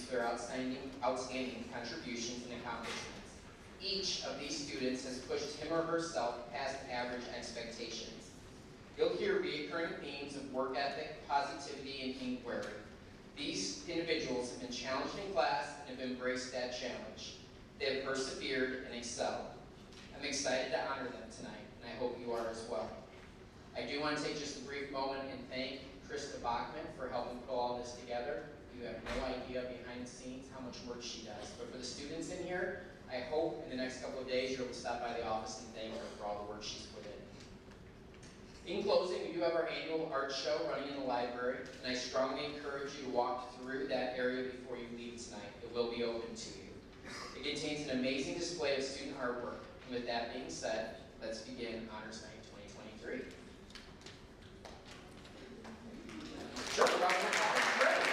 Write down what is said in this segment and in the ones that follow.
for their outstanding contributions and accomplishments. Each of these students has pushed him or herself past average expectations. You'll hear recurring themes of work ethic, positivity, and inquiry. These individuals have been challenged in class and have embraced that challenge. They have persevered and excelled. I'm excited to honor them tonight, and I hope you are as well. I do want to take just a brief moment and thank Krista Bachman for helping put all this together. You have no idea behind the scenes how much work she does. But for the students in here, I hope in the next couple of days you'll be able to stop by the office and thank her for all the work she's put in. In closing, we do have our annual art show running in the library, and I strongly encourage you to walk through that area before you leave tonight. It will be open to you. It contains an amazing display of student artwork. And with that being said, let's begin Honors Night 2023. Sure, round of applause. Great.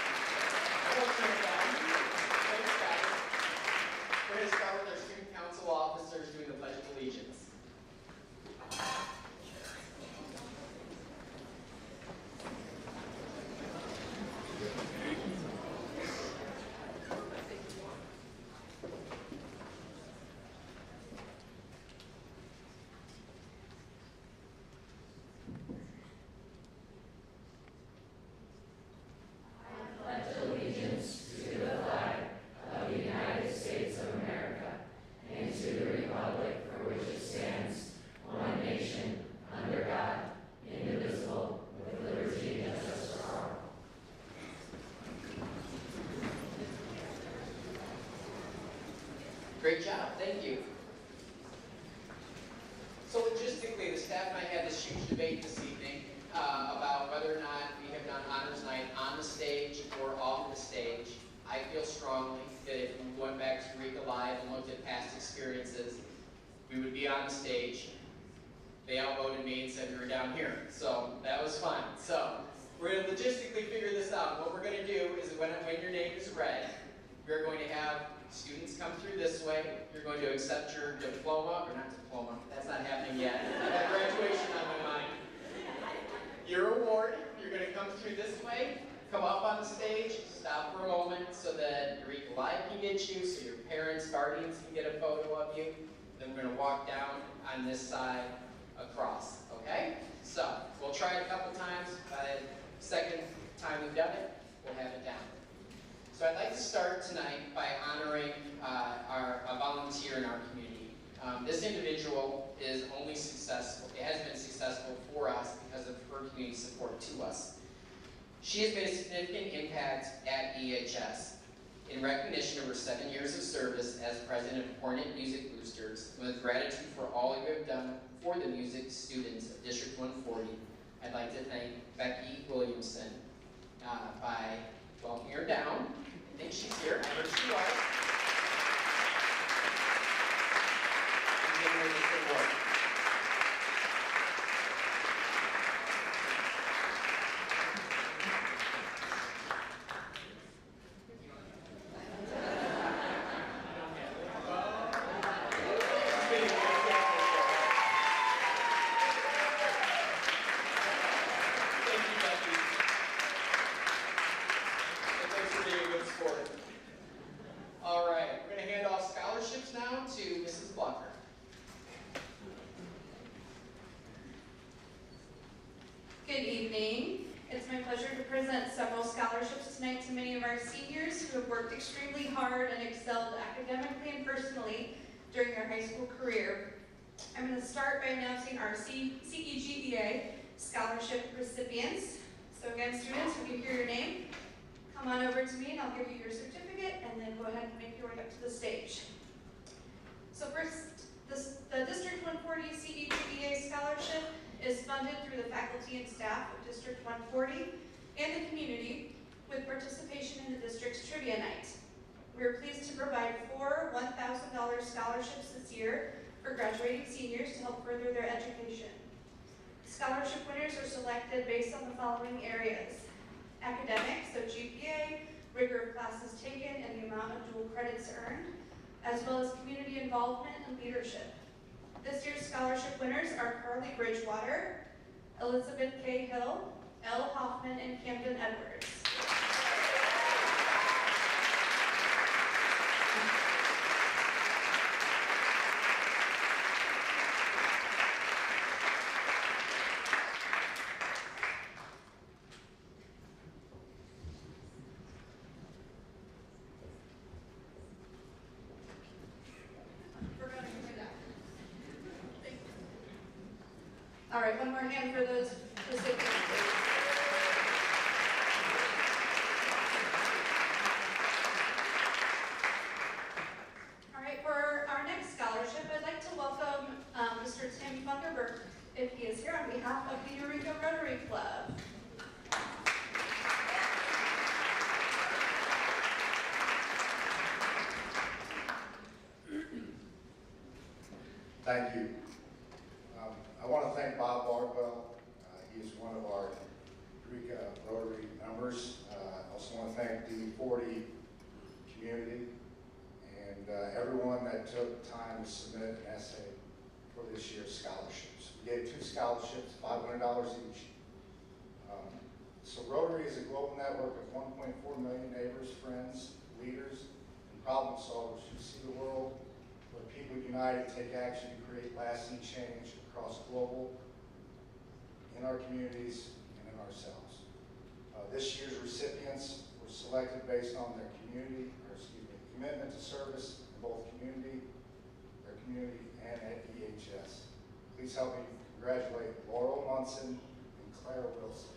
We'll turn it down. Thanks, guys. We're going to start with our student council officers doing the Pledge of Allegiance. Great job, thank you. So logistically, the staff and I had this huge debate this evening about whether or not we have done Honors Night on the stage or off the stage. I feel strongly that if we went back to Eureka Live and looked at past experiences, we would be on the stage. They outvoted me and said we were down here, so that was fine. So we're going to logistically figure this out. What we're going to do is when your name is read, we're going to have students come through this way. You're going to accept your diploma, or not diploma, that's not happening yet. I got graduation on my mind. Your award, you're going to come through this way, come up on the stage, stop for a moment so that Eureka Live can get you, so your parents, guardians can get a photo of you. Then we're going to walk down on this side across, okay? So, we'll try it a couple times. By the second time we've done it, we'll have it down. So I'd like to start tonight by honoring a volunteer in our community. This individual is only successful, it has been successful for us because of her community support to us. She has made a significant impact at EHS. In recognition of her 7 years of service as president of Hornet Music Boosters, and with gratitude for all you have done for the music students of District 140, I'd like to thank Becky Williamson by welcoming her down. I think she's here. I heard she was. And giving her this award. Good evening. It's my pleasure to present several scholarships tonight to many of our seniors who have worked extremely hard and excelled academically and personally during their high school career. I'm going to start by announcing our CEGEA scholarship recipients. So again, students, when you hear your name, come on over to me and I'll give you your certificate, and then go ahead and make your way up to the stage. So first, the District 140 CEGEA scholarship is funded through the faculty and staff of District 140 and the community with participation in the district's trivia night. We are pleased to provide 4 $1,000 scholarships this year for graduating seniors to help further their education. Scholarship winners are selected based on the following areas: academics, so GPA, rigor of classes taken, and the amount of dual credits earned, as well as community involvement and leadership. This year's scholarship winners are Carly Bridgewater, Elizabeth K. Hill, Elle Hoffman, and Camden Edwards. All right, one more hand for those recipients, please. All right, for our next scholarship, I'd like to welcome Mr. Tim Funderburg, if he is here, on behalf of the Eureka Rotary Club. Thank you. I want to thank Bob Bardwell. He is one of our Eureka Rotary members. I also want to thank the 40 community and everyone that took time to submit an essay for this year's scholarships. We gave 2 scholarships, $500 each. So Rotary is a global network of 1.4 million neighbors, friends, leaders, and problem solvers who see the world where people unite and take action to create lasting change across global, in our communities, and in ourselves. This year's recipients were selected based on their commitment to service in both their community, and at EHS. Please help me congratulate Laurel Munson and Claire Wilson.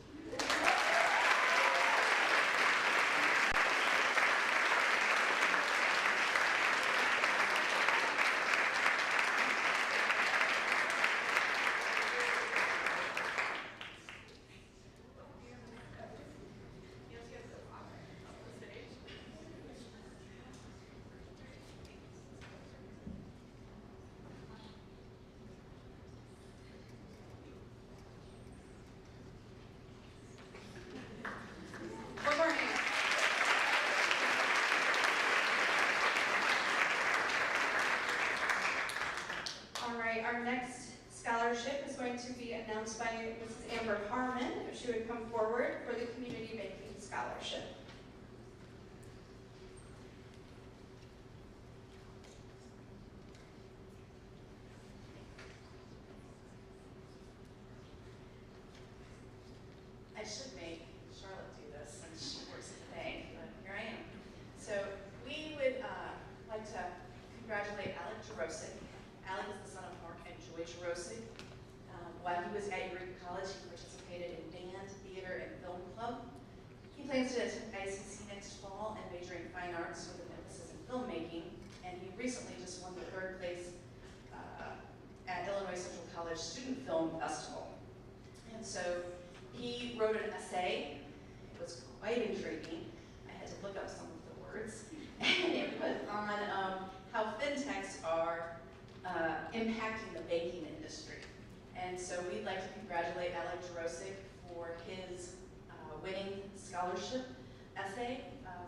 Our next scholarship is going to be announced by Mrs. Amber Harmon, if she would come forward for the Community Baking Scholarship. I should make Charlotte do this since she works at the bank, but here I am. So we would like to congratulate Alec Jarosik. Alec is the son of Mark and Joy Jarosik. While he was at Eureka College, he participated in band, theater, and film club. He plans to attend ICC next fall and major in fine arts with an emphasis in filmmaking. And he recently just won the 3rd place at Illinois Central College Student Film Festival. And so he wrote an essay. It was quite intriguing. I had to look up some of the words. And it was on how fintechs are impacting the banking industry. And so we'd like to congratulate Alec Jarosik for his winning scholarship essay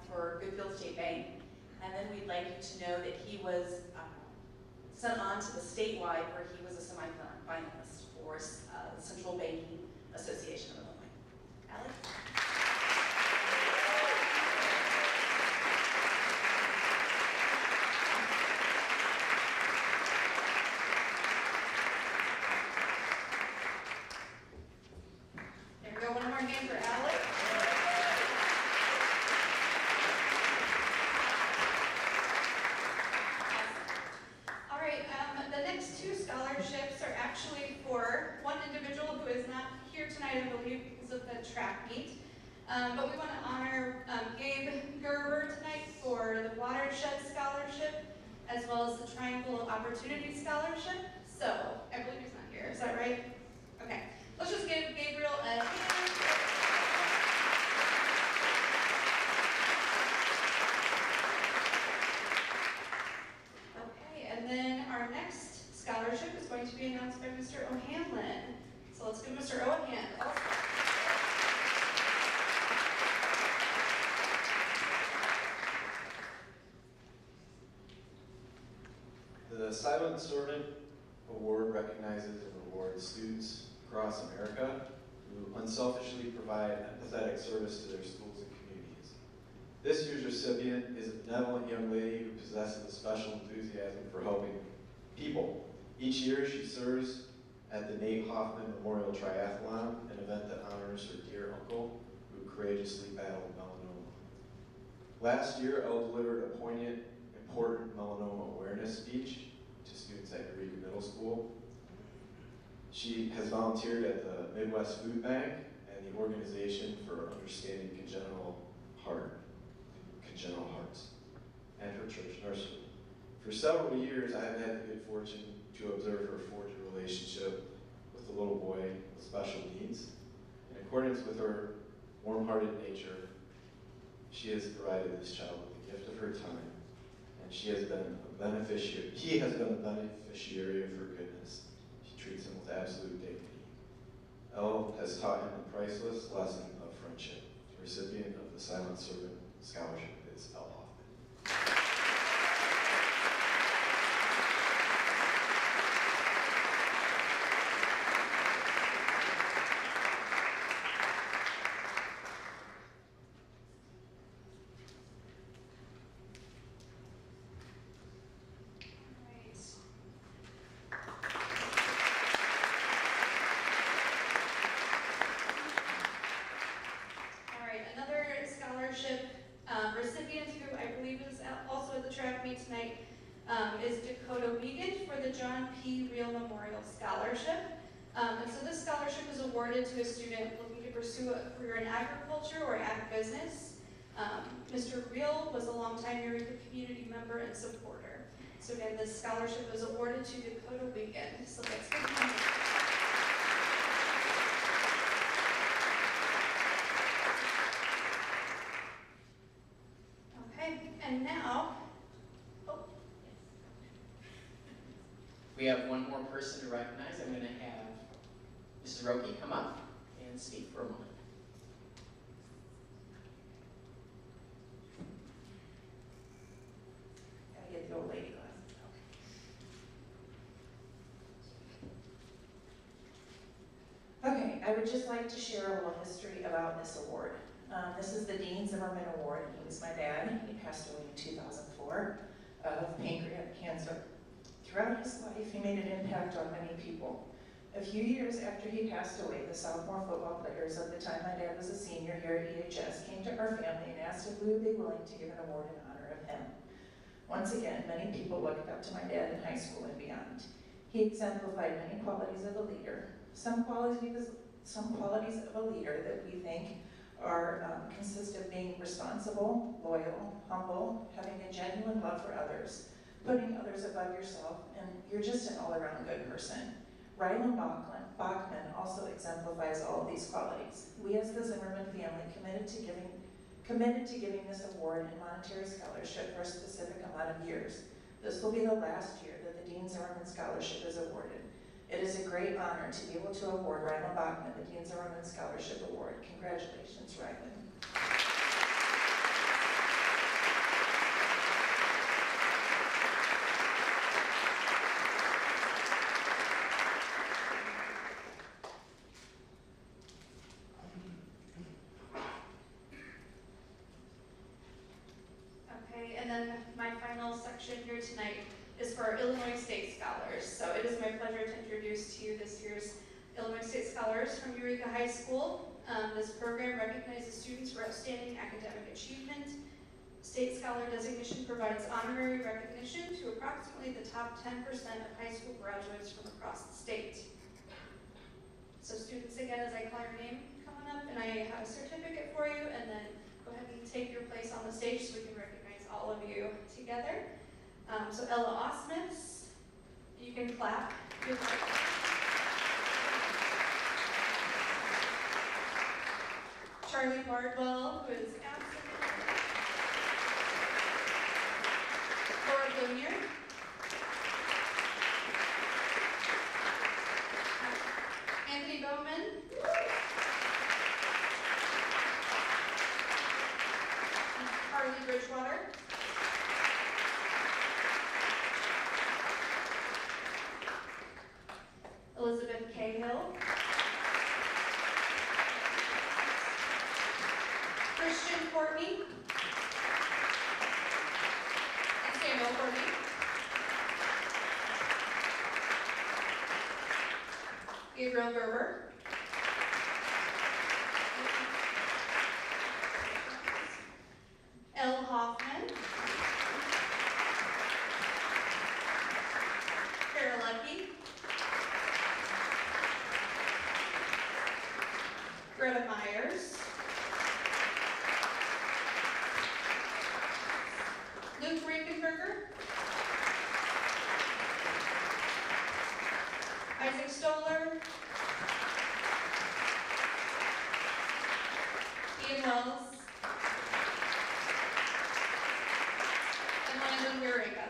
for Goodfield State Bank. And then we'd like you to know that he was sent on to the statewide where he was a semi-finalist for the Central Banking Association of Illinois. Alec? Track meet. But we want to honor Gabe Gerber tonight for the Watershed Scholarship, as well as the Triangle Opportunity Scholarship. So, I believe he's not here, is that right? Okay, let's just give Gabriel a hand. Okay, and then our next scholarship is going to be announced by Mr. O'Hanlon. So let's give Mr. O a hand also. The Silent Servant Award recognizes and rewards students across America who unselfishly provide empathetic service to their schools and communities. This year's recipient is a benevolent young lady who possesses a special enthusiasm for helping people. Each year she serves at the Nate Hoffman Memorial Triathlon, an event that honors her dear uncle who courageously battled melanoma. Last year, Elle delivered a poignant, important melanoma awareness speech to students at Eureka Middle School. She has volunteered at the Midwest Food Bank and the Organization for Understanding Congenital Hearts, and her church nursery. For several years, I have had the good fortune to observe her forge a relationship with a little boy with special needs. In accordance with her warm-hearted nature, she has provided this child with the gift of her time, and he has been a beneficiary of her goodness. She treats him with absolute dignity. Elle has taught him the priceless lesson of friendship. The recipient of the Silent Servant Scholarship is Elle Hoffman. Recipient, who I believe is also at the track meet tonight, is Dakota Wiegand for the John P. Reel Memorial Scholarship. And so this scholarship is awarded to a student looking to pursue a career in agriculture or ag business. Mr. Reel was a longtime Eureka community member and supporter. So again, this scholarship was awarded to Dakota Wiegand. So let's give him and now, we have one more person to recognize. I'm going to have Mrs. Roki come up and speak for a moment. Gotta get the old lady glasses. Okay, I would just like to share a little history about this award. This is the Dean Zimmerman Award. He was my dad. He passed away in 2004 of pancreatic cancer. Throughout his life, he made an impact on many people. A few years after he passed away, the sophomore football players of the time my dad was a senior here at EHS came to our family and asked if we would be willing to give an award in honor of him. Once again, many people looked up to my dad in high school and beyond. He exemplified many qualities of a leader. Some qualities of a leader that we think consist of being responsible, loyal, humble, having a genuine love for others, putting others above yourself, and you're just an all-around good person. Rylan Bachman also exemplifies all of these qualities. We as the Zimmerman family committed to giving this award and monetary scholarship for a specific amount of years. This will be the last year that the Dean Zimmerman Scholarship is awarded. It is a great honor to be able to award Rylan Bachman the Dean Zimmerman Scholarship Award. Congratulations, Rylan. Okay, and then my final section here tonight is for our Illinois State Scholars. So it is my pleasure to introduce to you this year's Illinois State Scholars from Eureka High School. This program recognizes students for outstanding academic achievement. State Scholar designation provides honorary recognition to approximately the top 10% of high school graduates from across the state. So students, again, as I call your name, coming up, and I have a certificate for you, and then go ahead and take your place on the stage so we can recognize all of you together. So Ella Osmus, you can clap. Charlie Bardwell, who is absent. Laura Vermeer. Anthony Bowman. Carly Bridgewater. Elizabeth Cahill. Christian Courtney. And Samuel Courtney. Gabriel Gerber. Elle Hoffman. Kara Leckie. Isaac Stoller, Ian Wells, and Landon Eureka.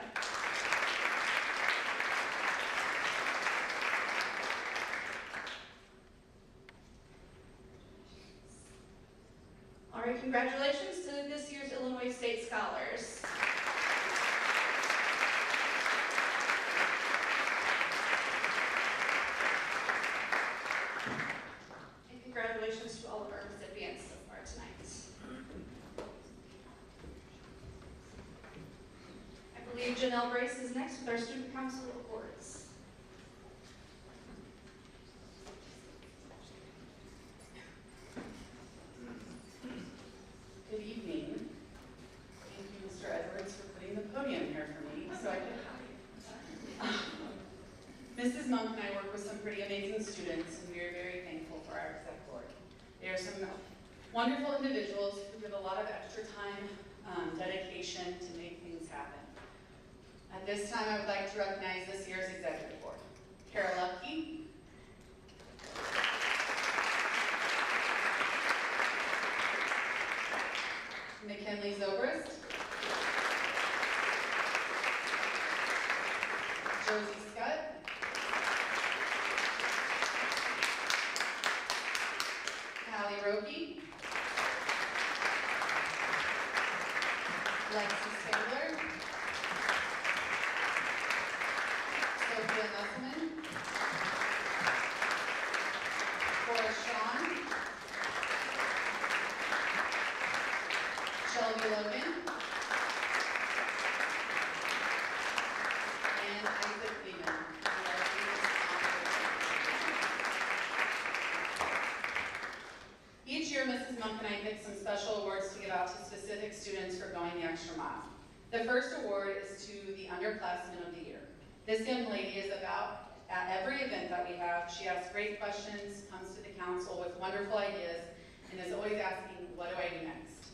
All right, congratulations to this year's Illinois State Scholars. And congratulations to all of our recipients so far tonight. I believe Janelle Brace is next with our Student Council awards. Good evening. Thank you, Mr. Edwards, for putting the podium here for me so I could hide. Mrs. Monk and I work with some pretty amazing students, and we are very thankful for our exec board. They are some wonderful individuals who give a lot of extra time, dedication to make things happen. At this time, I would like to recognize this year's executive board. Kara Lucky, McKinley Zobrist, Josie Scott, Hallie Rogie, Lexi Spangler, Sophia Musselman, Forrest Shawn, Shelby Logan, and Isaac Leman. Each year, Mrs. Monk and I pick some special awards to give out to specific students for going the extra mile. The first award is to the underclassmen of the year. This young lady is about, at every event that we have, she asks great questions, comes to the council with wonderful ideas, and is always asking, what do I do next?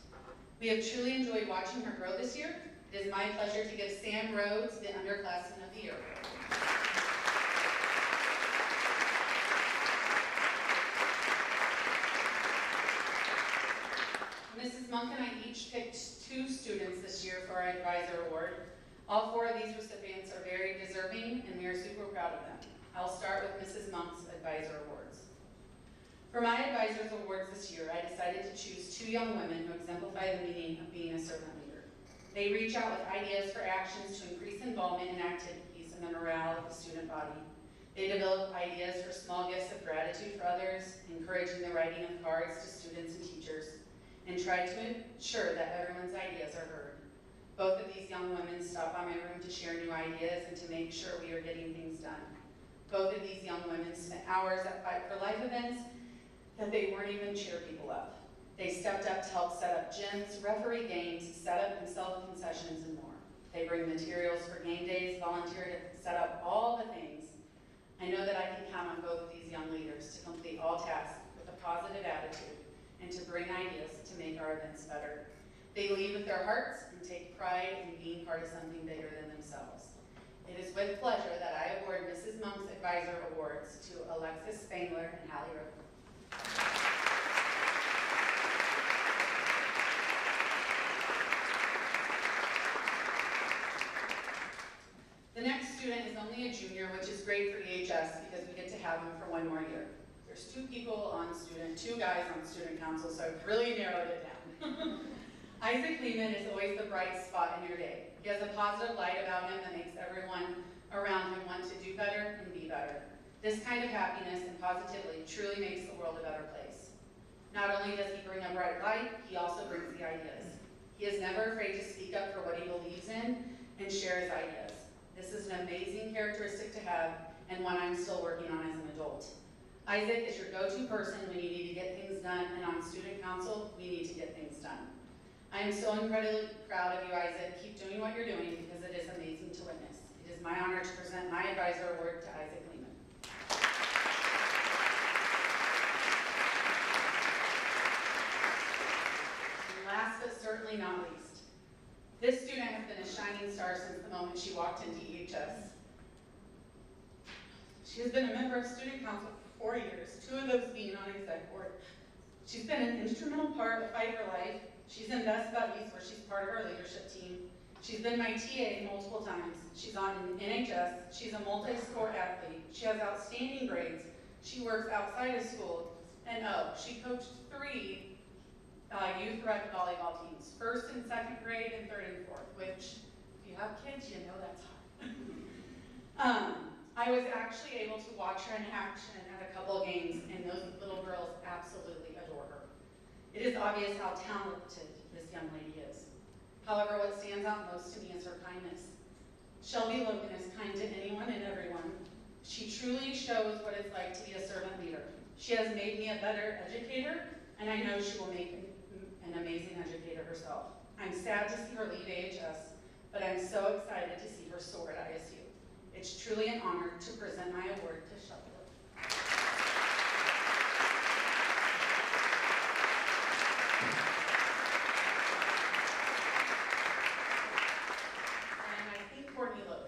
We have truly enjoyed watching her grow this year. It is my pleasure to give Sam Rhodes the Underclassman of the Year award. Mrs. Monk and I each picked 2 students this year for our Advisor Award. All 4 of these recipients are very deserving, and we are super proud of them. I'll start with Mrs. Monk's Advisor Awards. For my Advisors Awards this year, I decided to choose 2 young women who exemplify the meaning of being a servant leader. They reach out with ideas for actions to increase involvement in activities and the morale of the student body. They develop ideas for small gifts of gratitude for others, encouraging the writing of cards to students and teachers, and try to ensure that everyone's ideas are heard. Both of these young women stop by my room to share new ideas and to make sure we are getting things done. Both of these young women spent hours at Fight for Life events that they weren't even cheer people up. They stepped up to help set up gyms, referee games, set up and sell concessions, and more. They bring materials for game days, volunteer to set up all the things. I know that I can count on both of these young leaders to complete all tasks with a positive attitude and to bring ideas to make our events better. They lead with their hearts and take pride in being part of something bigger than themselves. It is with pleasure that I award Mrs. Monk's Advisor Awards to Alexis Spangler and Hallie Rowe. The next student is only a junior, which is great for EHS because we get to have him for 1 more year. There's 2 people on student, 2 guys on student council, so I've really narrowed it down. Isaac Leman is always the bright spot in your day. He has a positive light about him that makes everyone around him want to do better and be better. This kind of happiness and positivity truly makes the world a better place. Not only does he bring a bright light, he also brings the ideas. He is never afraid to speak up for what he believes in and share his ideas. This is an amazing characteristic to have and one I'm still working on as an adult. Isaac is your go-to person when you need to get things done, and on student council, we need to get things done. I am so incredibly proud of you, Isaac. Keep doing what you're doing because it is amazing to witness. It is my honor to present my Advisor Award to Isaac Leman. And last but certainly not least, this student has been a shining star since the moment she walked into EHS. She has been a member of student council for 4 years, 2 of those being on exec board. She's been an instrumental part of Fight for Life. She's in Best Buddies, where she's part of our leadership team. She's been my TA multiple times. She's on NHS. She's a multi-sport athlete. She has outstanding grades. She works outside of school. And she coached 3 youth rec volleyball teams, 1st and 2nd grade and 3rd and 4th, which, if you have kids, you know that's hard. I was actually able to watch her in action at a couple of games, and those little girls absolutely adore her. It is obvious how talented this young lady is. However, what stands out most to me is her kindness. Shelby Logan is kind to anyone and everyone. She truly shows what it's like to be a servant leader. She has made me a better educator, and I know she will make an amazing educator herself. I'm sad to see her leave EHS, but I'm so excited to see her soar at ISU. It's truly an honor to present my award to Shelby. And I think Courtney Lowe.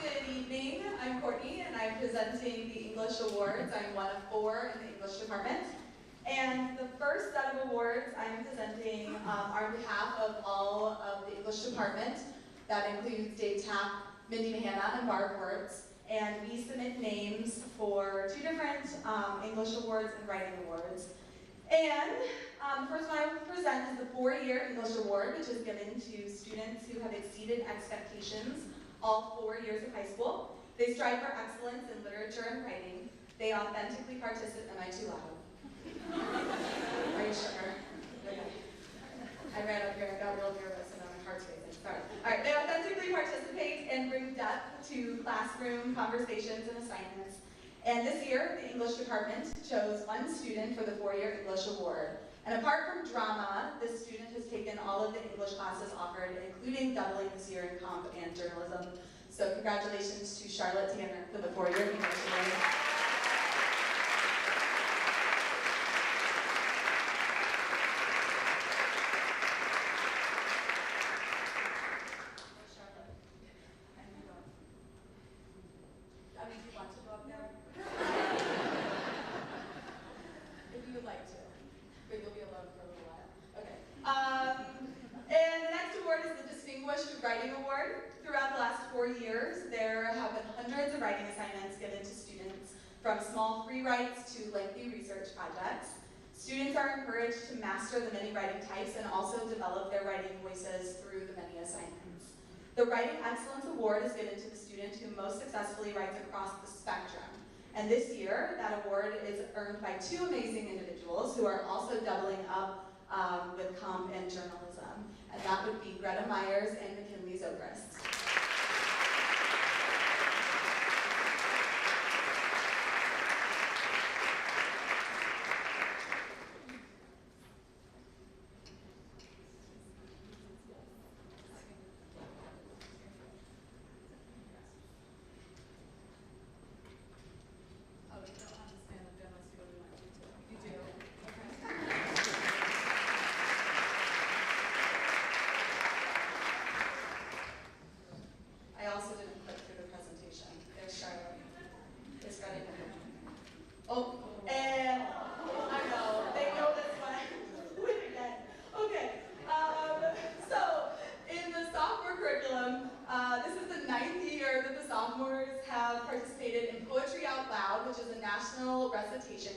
Good evening, I'm Courtney and I'm presenting the English Awards. I'm one of 4 in the English department. And the first set of awards I'm presenting are on behalf of all of the English department. That includes Dave Tapp, Mindy Mahana, and Barb Wertz. And we submit names for 2 different English awards and writing awards. And the first one I will present is the 4-year English Award, which is given to students who have exceeded expectations all 4 years of high school. They strive for excellence in literature and writing. They authentically participate. Am I too loud? Are you sure? Okay. I ran up here and got real nervous and my heart's racing. Sorry. All right. They authentically participate and bring depth to classroom conversations and assignments. And this year, the English department chose 1 student for the 4-year English Award. And apart from drama, this student has taken all of the English classes offered, including doubling this year in comp and journalism. So congratulations to Charlotte Tanner for the 4-year English Award. Students are encouraged to master the many writing types and also develop their writing voices through the many assignments. The Writing Excellence Award is given to the student who most successfully writes across the spectrum. And this year, that award is earned by 2 amazing individuals who are also doubling up with comp and journalism. And that would be Greta Myers and McKinley Zobrist.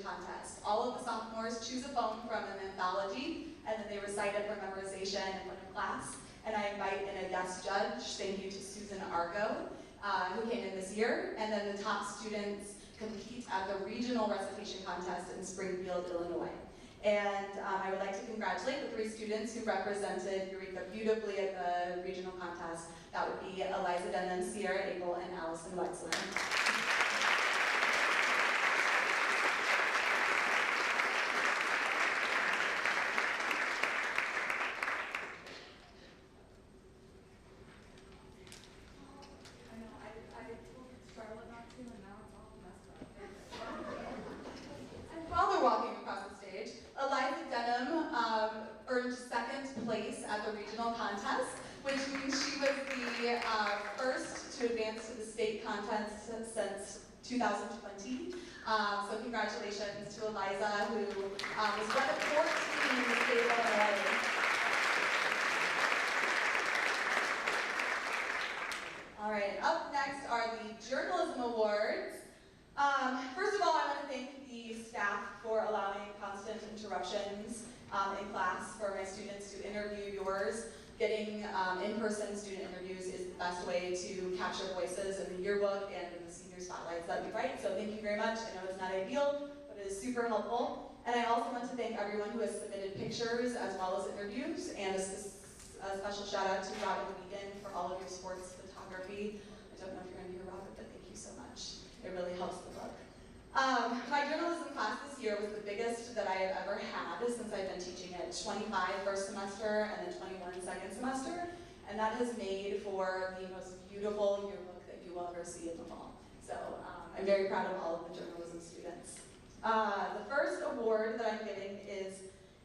Contest. All of the sophomores choose a poem from an anthology, and then they recite it for memorization in front of class. And I invite in a guest judge. Thank you to Susan Argo, who came in this year. And then the top students compete at the regional recitation contest in Springfield, Illinois. And I would like to congratulate the 3 students who represented Eureka beautifully at the regional contest. That would be Eliza Denham, Sierra Abel, and Allison Wexler. Eliza Denham earned second place at the regional contest, which means she was the first to advance to the state contest since 2020. So congratulations to Eliza, who was one of 14 in the state of Illinois. All right, up next are the Journalism Awards. First of all, I want to thank the staff for allowing constant interruptions in class for my students to interview yours. Getting in-person student interviews is the best way to capture voices in the yearbook and in the senior spotlights that we write, so thank you very much. I know it's not ideal, but it is super helpful. And I also want to thank everyone who has submitted pictures as well as interviews, and a special shout out to Robin Wiegand for all of your sports photography. I don't know if you're going to hear Robert, but thank you so much. It really helps the book. My journalism class this year was the biggest that I have ever had since I've been teaching it. 25 first semester and then 21 second semester. And that has made for the most beautiful yearbook that you will ever see in the fall. So I'm very proud of all of the journalism students. The first award that I'm giving is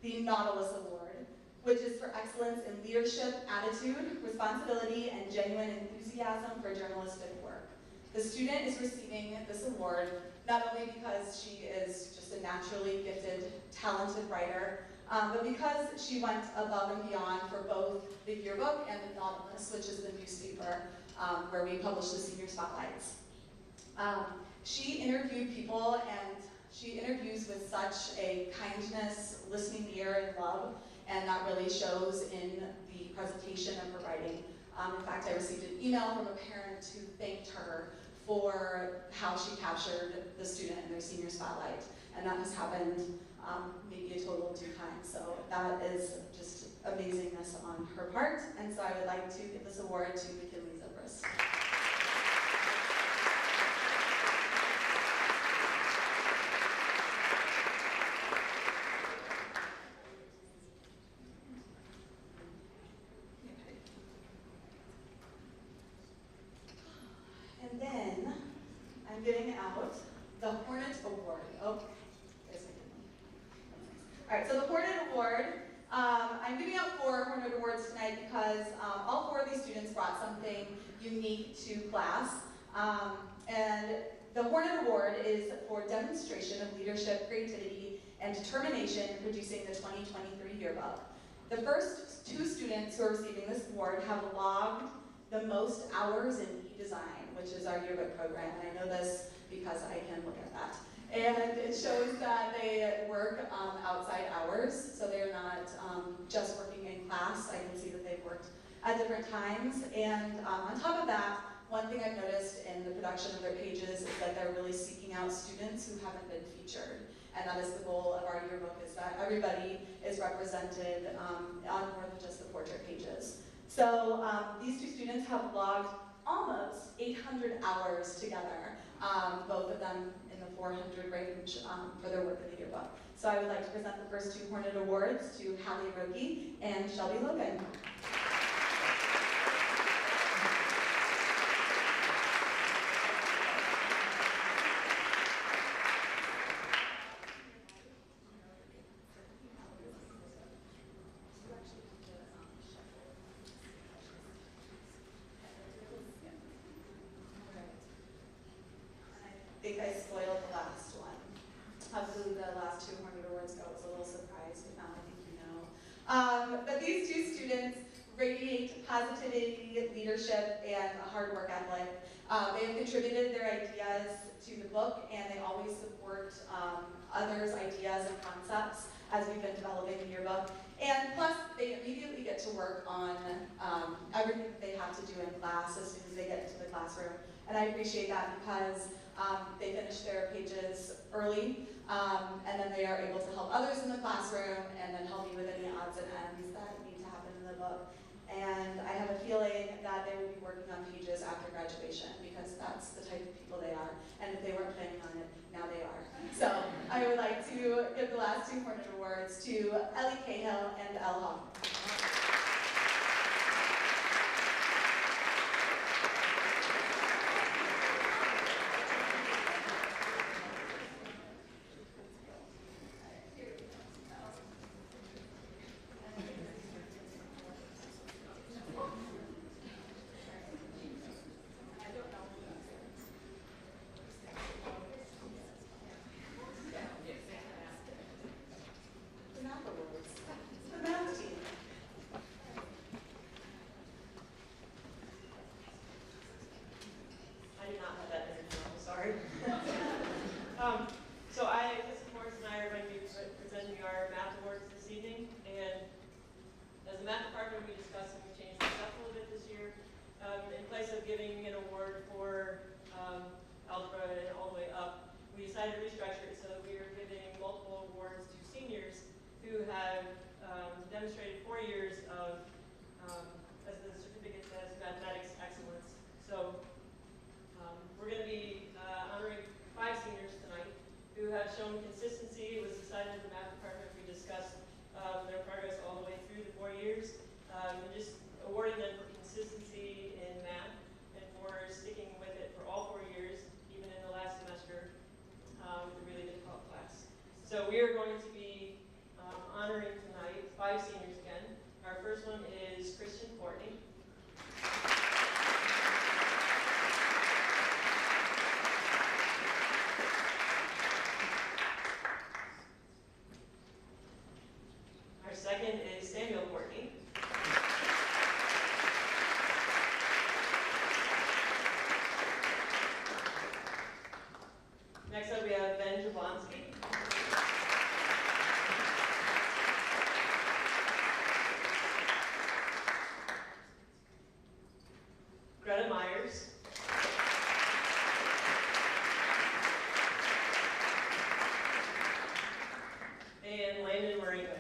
the Nautilus Award, which is for excellence in leadership, attitude, responsibility, and genuine enthusiasm for journalistic work. The student is receiving this award not only because she is just a naturally gifted, talented writer, but because she went above and beyond for both the yearbook and the Nautilus, which is the newspaper where we publish the senior spotlights. She interviewed people, and she interviews with such a kindness, listening ear, and love, and that really shows in the presentation of her writing. In fact, I received an email from a parent who thanked her for how she captured the student in their senior spotlight. And that has happened maybe a total of 2 times. So that is just amazingness on her part. And so I would like to give this award to McKinley Zebris. And then I'm giving out the Hornet Award. Oh, there's my name. All right, so the Hornet Award, I'm giving out 4 Hornet Awards tonight because all 4 of these students brought something unique to class. And the Hornet Award is for demonstration of leadership, creativity, and determination in producing the 2023 yearbook. The first 2 students who are receiving this award have logged the most hours in e-design, which is our yearbook program, and I know this because I can look at that. And it shows that they work outside hours, so they're not just working in class. I can see that they've worked at different times, and on top of that, one thing I've noticed in the production of their pages is that they're really seeking out students who haven't been featured, and that is the goal of our yearbook, is that everybody is represented on more than just the portrait pages. So these 2 students have logged almost 800 hours together, both of them in the 400 range for their work in the yearbook. So I would like to present the first 2 Hornet Awards to Hallie Roki and Shelby Logan. I think I spoiled the last one. Hopefully the last 2 Hornet Awards go. I was a little surprised, but now I think you know. But these 2 students radiate positivity, leadership, and a hard work ethic. They have contributed their ideas to the book, and they always support others' ideas and concepts as we've been developing the yearbook. And plus, they immediately get to work on everything that they have to do in class as soon as they get into the classroom. And I appreciate that because they finish their pages early, and then they are able to help others in the classroom and then help me with any odds and ends that need to happen in the book. And I have a feeling that they will be working on pages after graduation because that's the type of people they are. And if they weren't planning on it, now they are. So I would like to give the last 2 Hornet Awards to Ellie Cahill and Elle Hall. giving an award for algebra and all the way up, we decided to restructure it so that we are giving multiple awards to seniors who have demonstrated 4 years of, as the certificate says, mathematics excellence. So we're going to be honoring 5 seniors tonight who have shown consistency. It was decided in the math department. We discussed their progress all the way through the 4 years, and just awarding them for consistency in math and for sticking with it for all 4 years, even in the last semester with a really difficult class. So we are going to be honoring tonight 5 seniors again. Our first one is Christian Courtney. Our second is Samuel Courtney. Next up we have Ben Jablonski. Greta Myers. And Landon Moringa.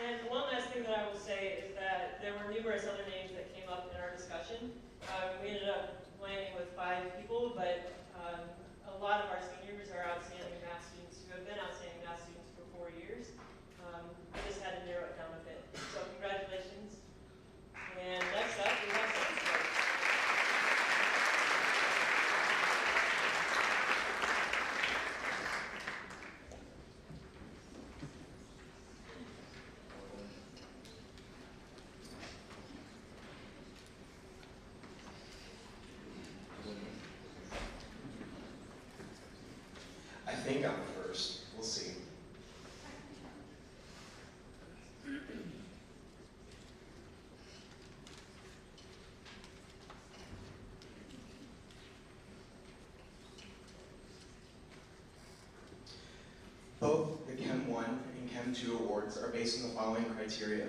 And one last thing that I will say is that there were numerous other names that came up in our discussion. We ended up landing with 5 people, but a lot of our seniors are outstanding math students who have been outstanding math students for 4 years. I just had to narrow it down a bit. So congratulations. And next up, we have science board. I think I'm first. We'll see. Both the Chem 1 and Chem 2 awards are based on the following criteria.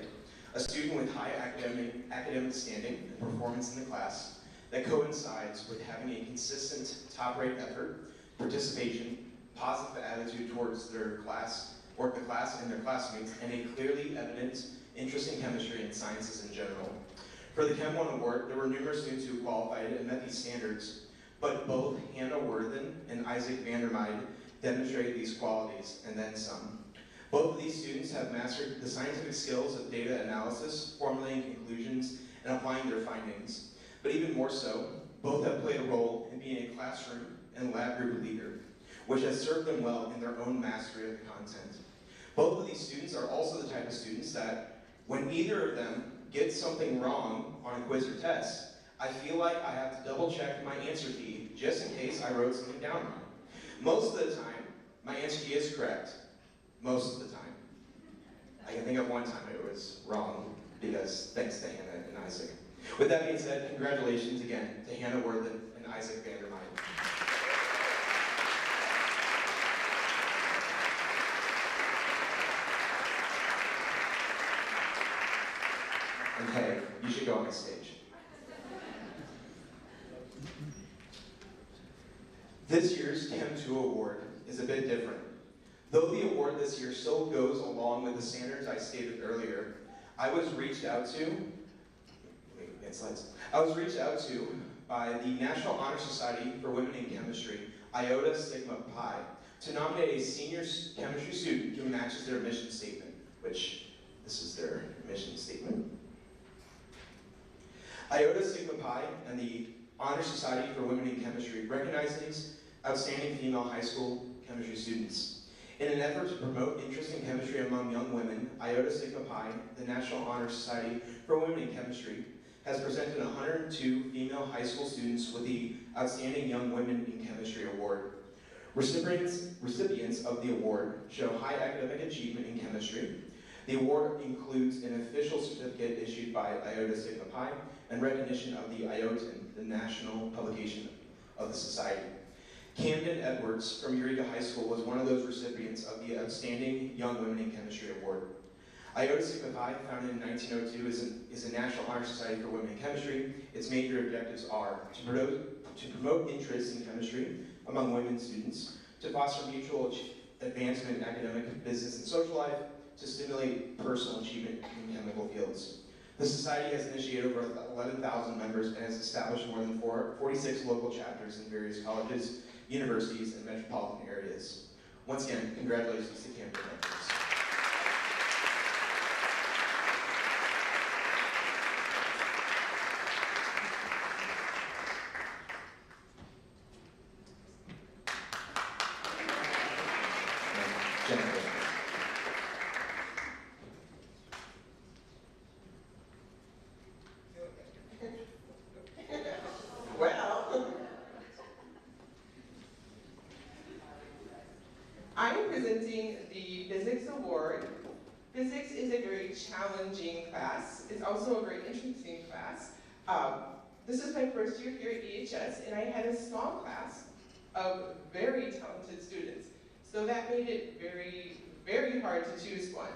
A student with high academic standing and performance in the class that coincides with having a consistent top-rate effort, participation, positive attitude towards their class, or the class and their classmates, and a clearly evident interest in chemistry and sciences in general. For the Chem 1 award, there were numerous students who qualified and met these standards, but both Hannah Worthen and Isaac Vandermeide demonstrated these qualities, and then some. Both of these students have mastered the scientific skills of data analysis, formulating conclusions, and applying their findings. But even more so, both have played a role in being a classroom and lab group leader, which has served them well in their own mastery of the content. Both of these students are also the type of students that, when either of them gets something wrong on a quiz or test, I feel like I have to double check my answer key just in case I wrote something down wrong. Most of the time, my answer key is correct. Most of the time. I can think of one time it was wrong, because thanks to Hannah and Isaac. With that being said, congratulations again to Hannah Worthen and Isaac Vandermeide. And hey, you should go on the stage. This year's Chem 2 award is a bit different. Though the award this year still goes along with the standards I stated earlier, I was reached out to by the National Honor Society for Women in Chemistry, Iota Sigma Pi, to nominate a senior chemistry student who matches their mission statement, which this is their mission statement. Iota Sigma Pi and the Honor Society for Women in Chemistry recognizes outstanding female high school chemistry students. In an effort to promote interest in chemistry among young women, Iota Sigma Pi, the National Honor Society for Women in Chemistry, has presented 102 female high school students with the Outstanding Young Women in Chemistry Award. Recipients of the award show high academic achievement in chemistry. The award includes an official certificate issued by Iota Sigma Pi and recognition of the IOTAN, the national publication of the society. Camden Edwards from Eureka High School was one of those recipients of the Outstanding Young Women in Chemistry Award. Iota Sigma Phi, founded in 1902, is a National Honor Society for Women in Chemistry. Its major objectives are to promote interest in chemistry among women students, to foster mutual advancement in academic, business, and social life, to stimulate personal achievement in chemical fields. The Society has initiated over 11,000 members and has established more than 46 local chapters in various colleges, universities, and metropolitan areas. Once again, congratulations to Camden Edwards. Well, I am presenting the Physics Award. Physics is a very challenging class. It's also a very interesting class. This is my first year here at EHS, and I had a small class of very talented students. So that made it very, very hard to choose one.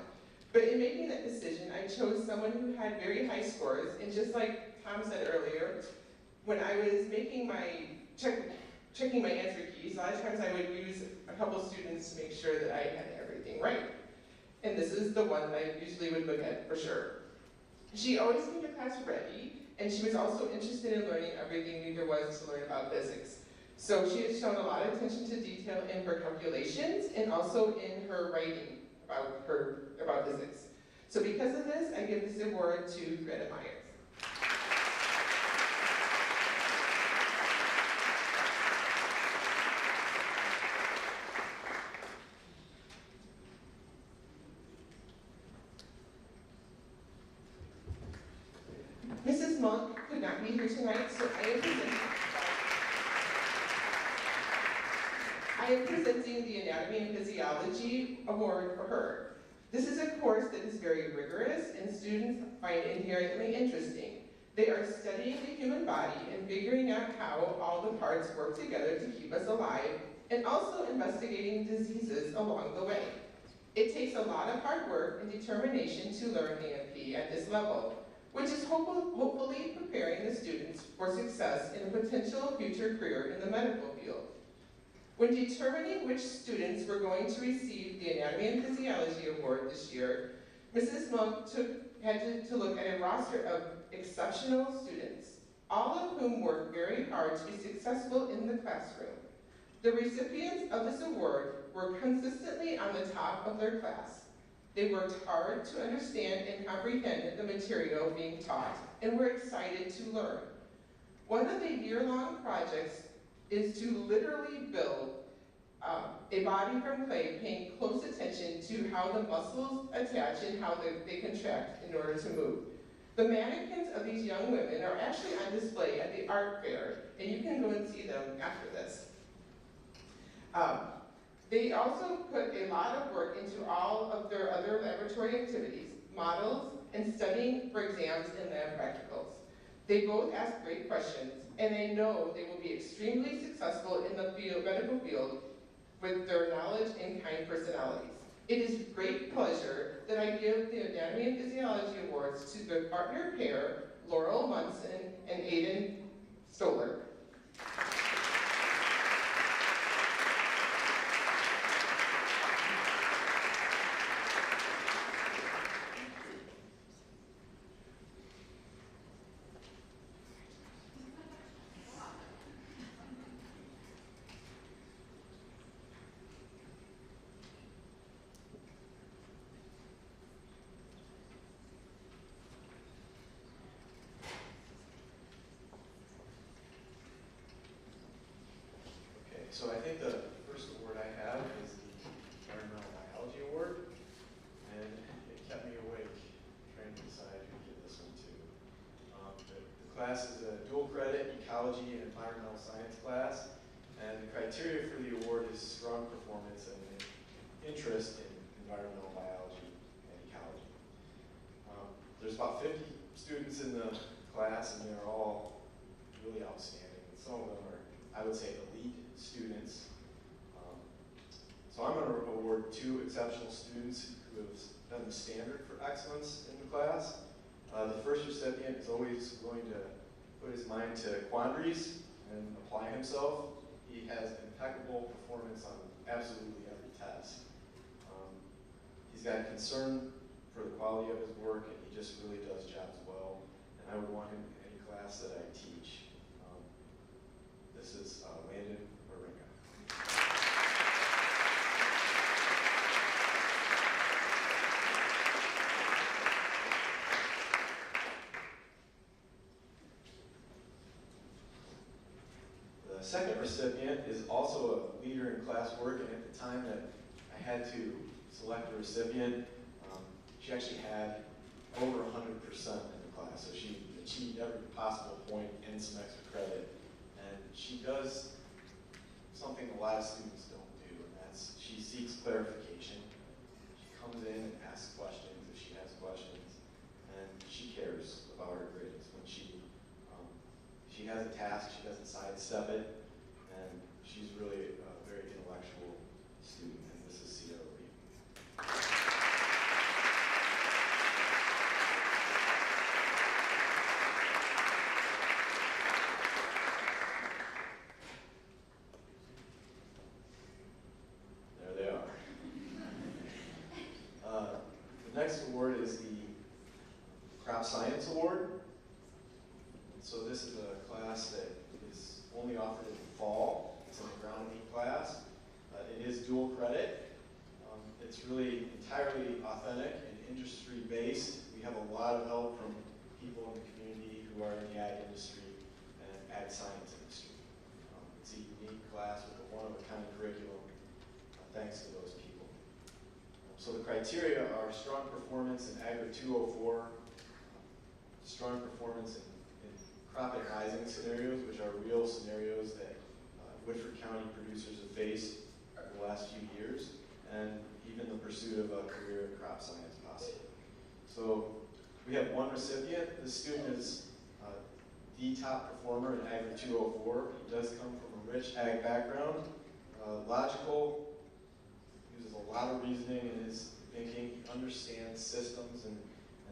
But in making that decision, I chose someone who had very high scores, and just like Tom said earlier, when I was making my, checking my answer keys, a lot of times I would use a couple students to make sure that I had everything right. And this is the one that I usually would look at for sure. She always came to class ready, and she was also interested in learning everything there was to learn about physics. So she has shown a lot of attention to detail in her calculations and also in her writing about physics. So because of this, I give this award to Greta Myers. Mrs. Monk could not be here tonight, so I am presenting the Anatomy and Physiology Award for her. This is a course that is very rigorous and students find inherently interesting. They are studying the human body and figuring out how all the parts work together to keep us alive, and also investigating diseases along the way. It takes a lot of hard work and determination to learn AMP at this level, which is hopefully preparing the students for success in a potential future career in the medical field. When determining which students were going to receive the Anatomy and Physiology Award this year, Mrs. Monk had to look at a roster of exceptional students, all of whom worked very hard to be successful in the classroom. The recipients of this award were consistently on the top of their class. They worked hard to understand and comprehend the material being taught and were excited to learn. One of the year-long projects is to literally build a body from clay, paying close attention to how the muscles attach and how they contract in order to move. The mannequins of these young women are actually on display at the art fair, and you can go and see them after this. They also put a lot of work into all of their other laboratory activities, models, and studying for exams and lab practicals. They both ask great questions, and they know they will be extremely successful in the medical field with their knowledge and kind personalities. It is with great pleasure that I give the Anatomy and Physiology Awards to their partner pair, Laurel Munson and Aiden Stoller. So I think the first award I have is the Environmental Biology Award, and it kept me awake trying to decide who to give this one to. The class is a dual credit ecology and environmental science class, and the criteria for the award is strong performance and interest in environmental biology and ecology. There's about 50 students in the class, and they're all really outstanding. Some of them are, I would say, elite students. So I'm going to award 2 exceptional students who have been the standard for excellence in the class. The first recipient is always going to put his mind to quandaries and apply himself. He has impeccable performance on absolutely every test. He's got concern for the quality of his work, and he just really does jobs well. And I would want him in any class that I teach. This is Landon Eureka. The second recipient is also a leader in classwork, and at the time that I had to select a recipient, she actually had over 100% in the class, so she achieved every possible point and some extra credit. And she does something a lot of students don't do, and that's she seeks clarification. She comes in and asks questions if she has questions, and she cares about her grades. When she has a task, she doesn't sidestep it, and she's really a very intellectual student, and this is Sierra Lee. The next award is the Crop Science Award. So this is a class that is only offered in the fall. It's an agronomy class. It is dual credit. It's really entirely authentic and industry-based. We have a lot of help from people in the community who are in the ag industry and ag science industry. It's a unique class with a one-of-a-kind curriculum, thanks to those people. So the criteria are strong performance in Agri 204, strong performance in crop and rising scenarios, which are real scenarios that Woodford County producers have faced in the last few years, and even the pursuit of a career in crop science possible. So we have 1 recipient. This student is the top performer in Agri 204. He does come from a rich ag background, logical, uses a lot of reasoning in his thinking. He understands systems and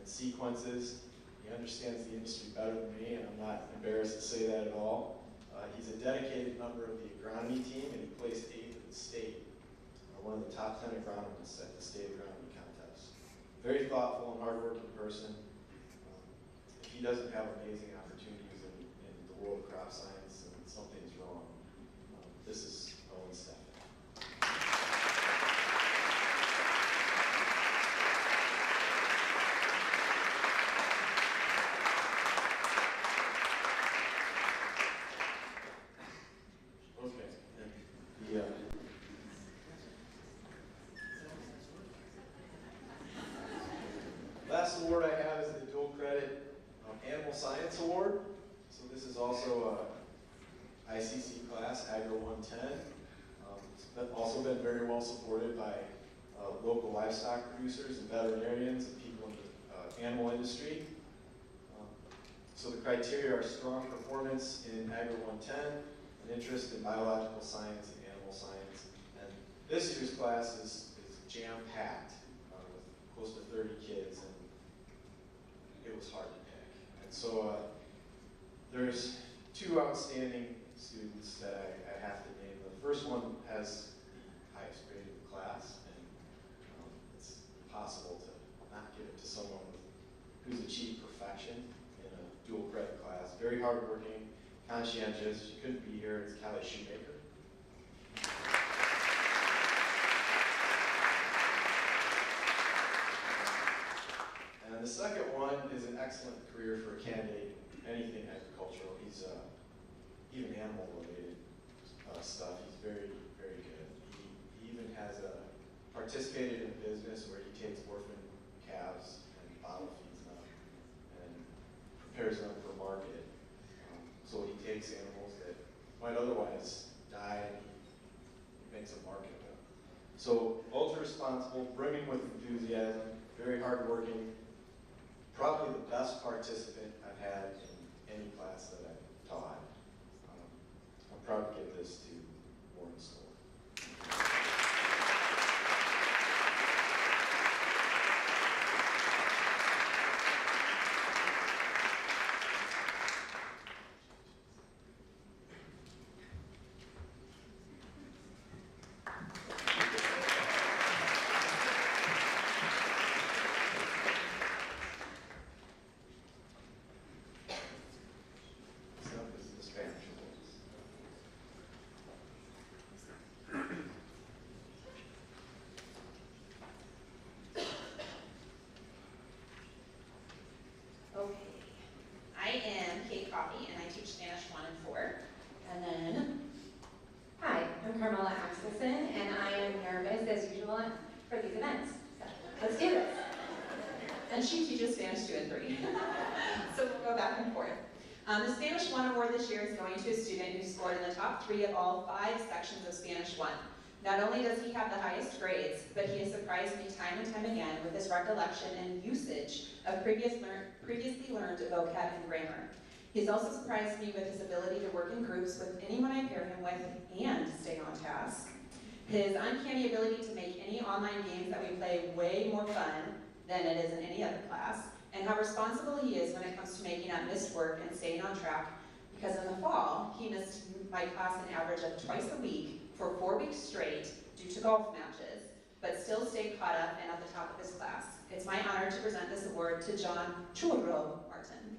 sequences. He understands the industry better than me, and I'm not embarrassed to say that at all. He's a dedicated member of the agronomy team, and he placed 8th in the state, one of the top 10 agronomists at the state agronomy contest. Very thoughtful and hardworking person. If he doesn't have amazing opportunities in the world of crop science, then something's wrong. This is Owen Stephan. Last award I have is the dual credit Animal Science Award. So this is also a ICC class, Agro 110. It's also been very well supported by local livestock producers and veterinarians and people in the animal industry. So the criteria are strong performance in Agro 110, an interest in biological science and animal science. And this year's class is jam-packed with close to 30 kids, and it was hard to pick. And so there's 2 outstanding students that I have to name. The first one has the highest grade in the class, and it's impossible to not give it to someone who's achieved perfection in a dual credit class. Very hardworking, conscientious. She couldn't be here. It's Kelly Shoemaker. And the second one is an excellent career for a candidate in anything agricultural. He's even animal-related stuff. He's very, very good. He even has participated in a business where he takes orphan calves and bottle feeds them and prepares them for market. So he takes animals that might otherwise die and he makes a market of them. So ultra responsible, brimming with enthusiasm, very hardworking. Probably the best participant I've had in any class that I've taught. I'm proud to give this to and forth. The Spanish 1 award this year is going to a student who scored in the top 3 of all 5 sections of Spanish 1. Not only does he have the highest grades, but he has surprised me time and time again with his recollection and usage of previously learned vocab and grammar. He's also surprised me with his ability to work in groups with anyone I pair him with and stay on task. His uncanny ability to make any online games that we play way more fun than it is in any other class, and how responsible he is when it comes to making up missed work and staying on track, because in the fall, he missed my class an average of twice a week for 4 weeks straight due to golf matches, but still stayed caught up and at the top of his class. It's my honor to present this award to John Churro Martin.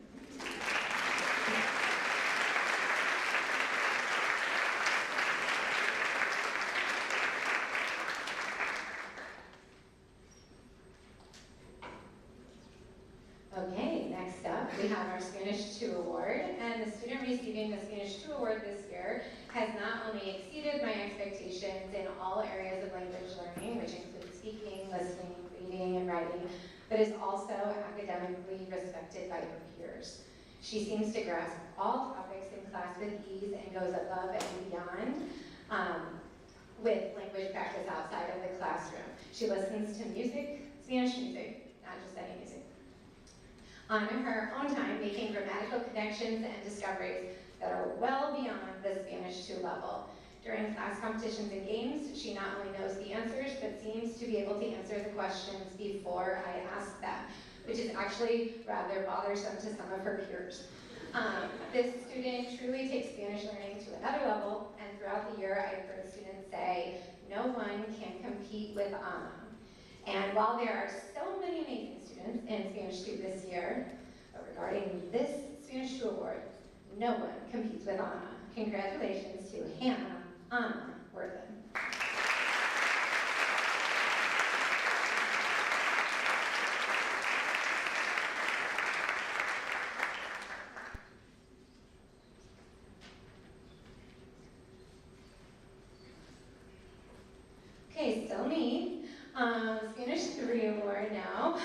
Okay, next up we have our Spanish 2 award, and the student receiving the Spanish 2 award this year has not only exceeded my expectations in all areas of language learning, which include speaking, listening, reading, and writing, but is also academically respected by her peers. She seems to grasp all topics in class with ease and goes above and beyond with language practice outside of the classroom. She listens to music, Spanish music, not just any music, on her own time, making grammatical connections and discoveries that are well beyond the Spanish 2 level. During class competitions and games, she not only knows the answers, but seems to be able to answer the questions before I ask them, which is actually rather bothersome to some of her peers. This student truly takes Spanish learning to another level, and throughout the year, I've heard students say, no one can compete with Anna. And while there are so many amazing students in Spanish 2 this year, but regarding this Spanish 2 award, no one competes with Anna. Congratulations to Hannah Anna Worthen. Okay, so me. Spanish 3 award now.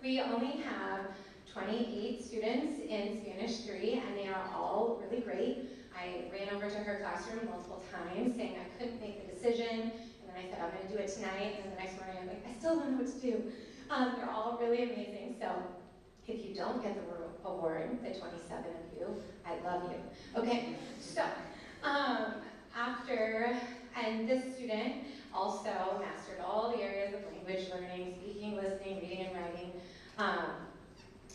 We only have 28 students in Spanish 3, and they are all really great. I ran over to her classroom multiple times saying I couldn't make the decision, and then I said I'm going to do it tonight, and then the next morning I'm like, I still don't know what to do. They're all really amazing, so if you don't get the award, the 27 of you, I love you. Okay, so and this student also mastered all the areas of language learning, speaking, listening, reading, and writing.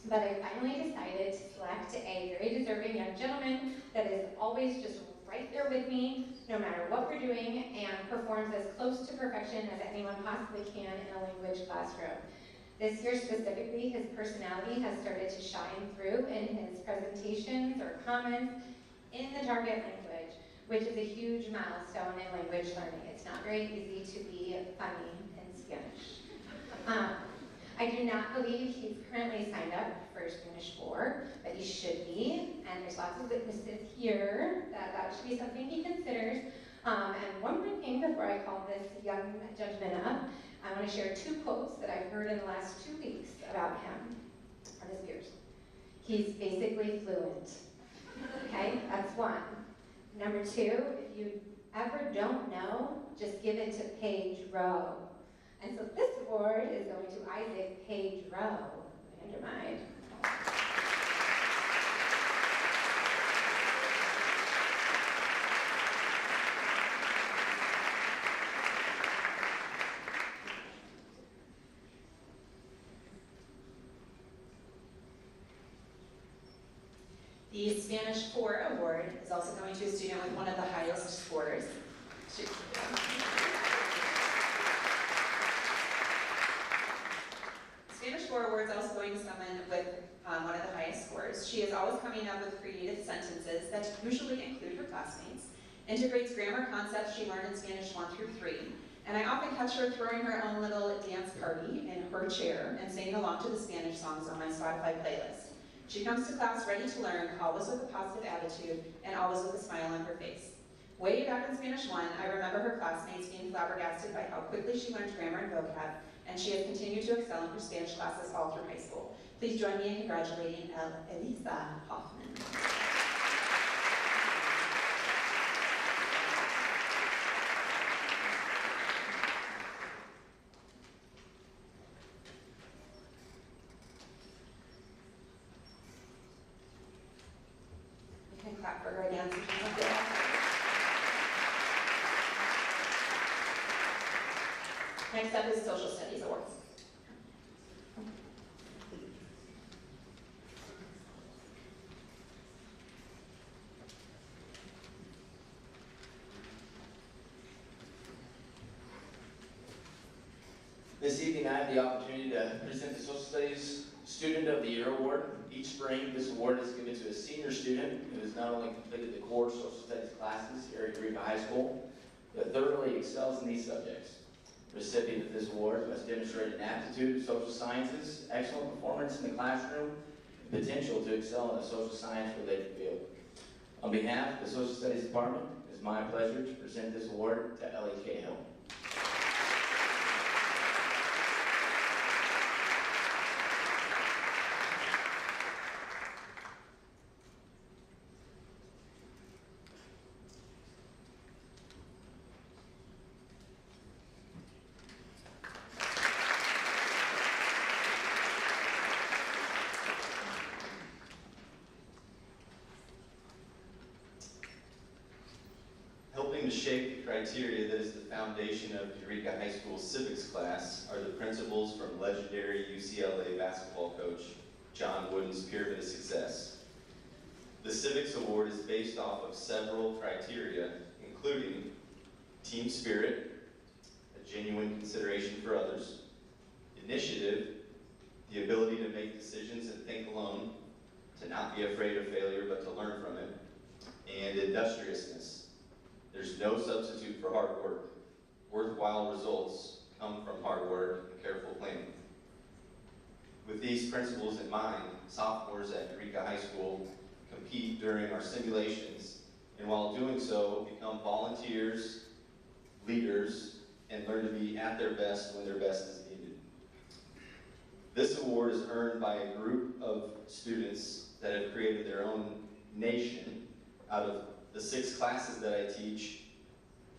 But I finally decided to select a very deserving young gentleman that is always just right there with me, no matter what we're doing, and performs as close to perfection as anyone possibly can in a language classroom. This year specifically, his personality has started to shine through in his presentations or comments in the target language, which is a huge milestone in language learning. It's not very easy to be funny in Spanish. I do not believe he's currently signed up for Spanish 4, but he should be, and there's lots of witnesses here that should be something he considers. And one more thing before I call this young gentleman up, I want to share 2 quotes that I've heard in the last 2 weeks about him from his peers. He's basically fluent. Okay, that's one. Number 2, if you ever don't know, just give it to Paige Rowe. And so this award is going to Isaac Paige Rowe, Vandermeid. The Spanish 4 award is also going to a student with one of the highest scores. Spanish 4 award is also going to someone with one of the highest scores. She is always coming up with creative sentences that usually include her classmates, integrates grammar concepts she learned in Spanish 1 through 3, and I often catch her throwing her own little dance party in her chair and singing along to the Spanish songs on my Spotify playlist. She comes to class ready to learn, always with a positive attitude, and always with a smile on her face. Way back in Spanish 1, I remember her classmates being flabbergasted by how quickly she learned grammar and vocab, and she has continued to excel in her Spanish classes all through high school. Please join me in congratulating Elisa Hoffman. You can clap for her again so she's up there. Next up is Social Studies Awards. This evening I have the opportunity to present the Social Studies Student of the Year Award. Each spring, this award is given to a senior student who has not only completed the core social studies classes here at Eureka High School, but thoroughly excels in these subjects. The recipient of this award must demonstrate an aptitude in social sciences, excellent performance in the classroom, and potential to excel in a social science-related field. On behalf of the Social Studies Department, it is my pleasure to present this award to Ellie Cahill. Helping to shape the criteria that is the foundation of Eureka High School's civics class are the principles from legendary UCLA basketball coach John Wooden's Pyramid of Success. The Civics Award is based off of several criteria, including team spirit, a genuine consideration for others, initiative, the ability to make decisions and think alone, to not be afraid of failure but to learn from it, and industriousness. There's no substitute for hard work. Worthwhile results come from hard work and careful planning. With these principles in mind, sophomores at Eureka High School compete during our simulations, and while doing so, become volunteers, leaders, and learn to be at their best when their best is needed. This award is earned by a group of students that have created their own nation out of the 6 classes that I teach.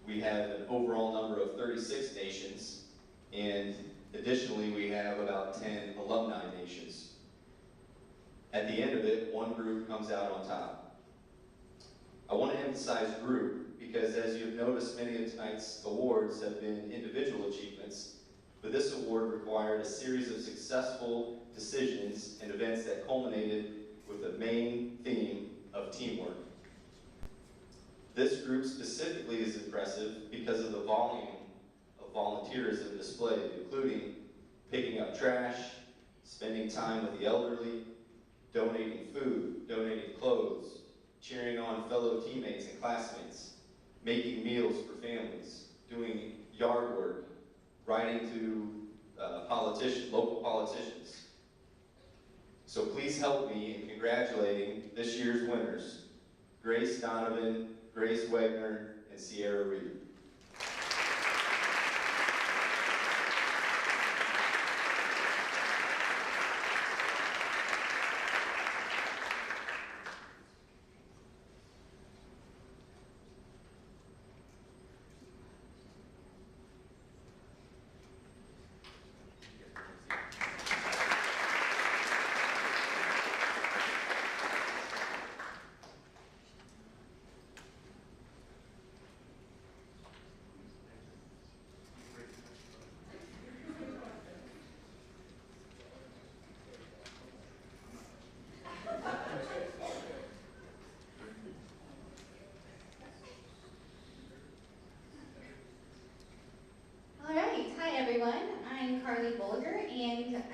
We have an overall number of 36 nations, and additionally we have about 10 alumni nations. At the end of it, one group comes out on top. I want to emphasize group because, as you've noticed, many of tonight's awards have been individual achievements, but this award required a series of successful decisions and events that culminated with the main theme of teamwork. This group specifically is impressive because of the volume of volunteerism displayed, including picking up trash, spending time with the elderly, donating food, donating clothes, cheering on fellow teammates and classmates, making meals for families, doing yard work, writing to local politicians. So please help me in congratulating this year's winners, Grace Donovan, Grace Wagner, and Sierra Reed.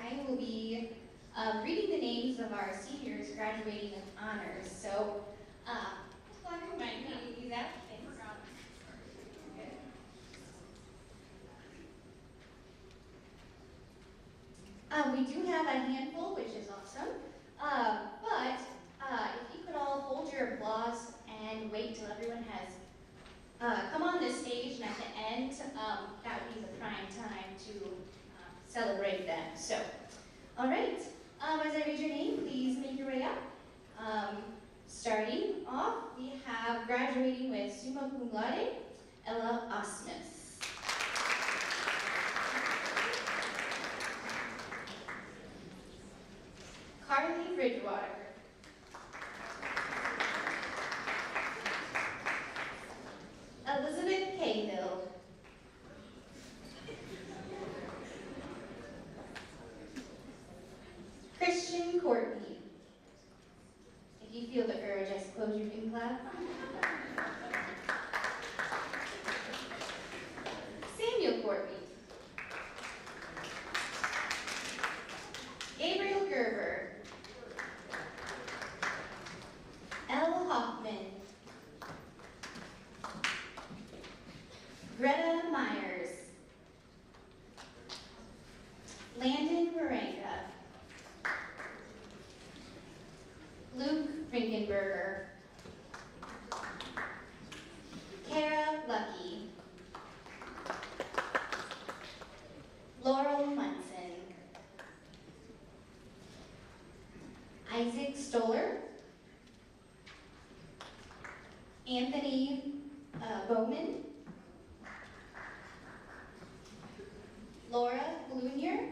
I will be reading the names of our seniors graduating with honors. So, remind me to do that. Thanks. We do have a handful, which is awesome. But if you could all hold your applause and wait till everyone has come on this stage, and at the end, that would be the prime time to celebrate them. So, all right, As I read your name, please make your way up. Starting off, we have graduating with summa cum laude, Ella Osmus. Carly Bridgewater. Elizabeth Cahill. Christian Courtney. If you feel the urge, I suppose you can clap. Samuel Courtney. Gabriel Gerber. Elle Hoffman. Greta Myers. Landon Morenga. Luke Finkenberger. Kara Lucky. Laurel Munson. Isaac Stoller. Anthony Bowman. Laura Blunier.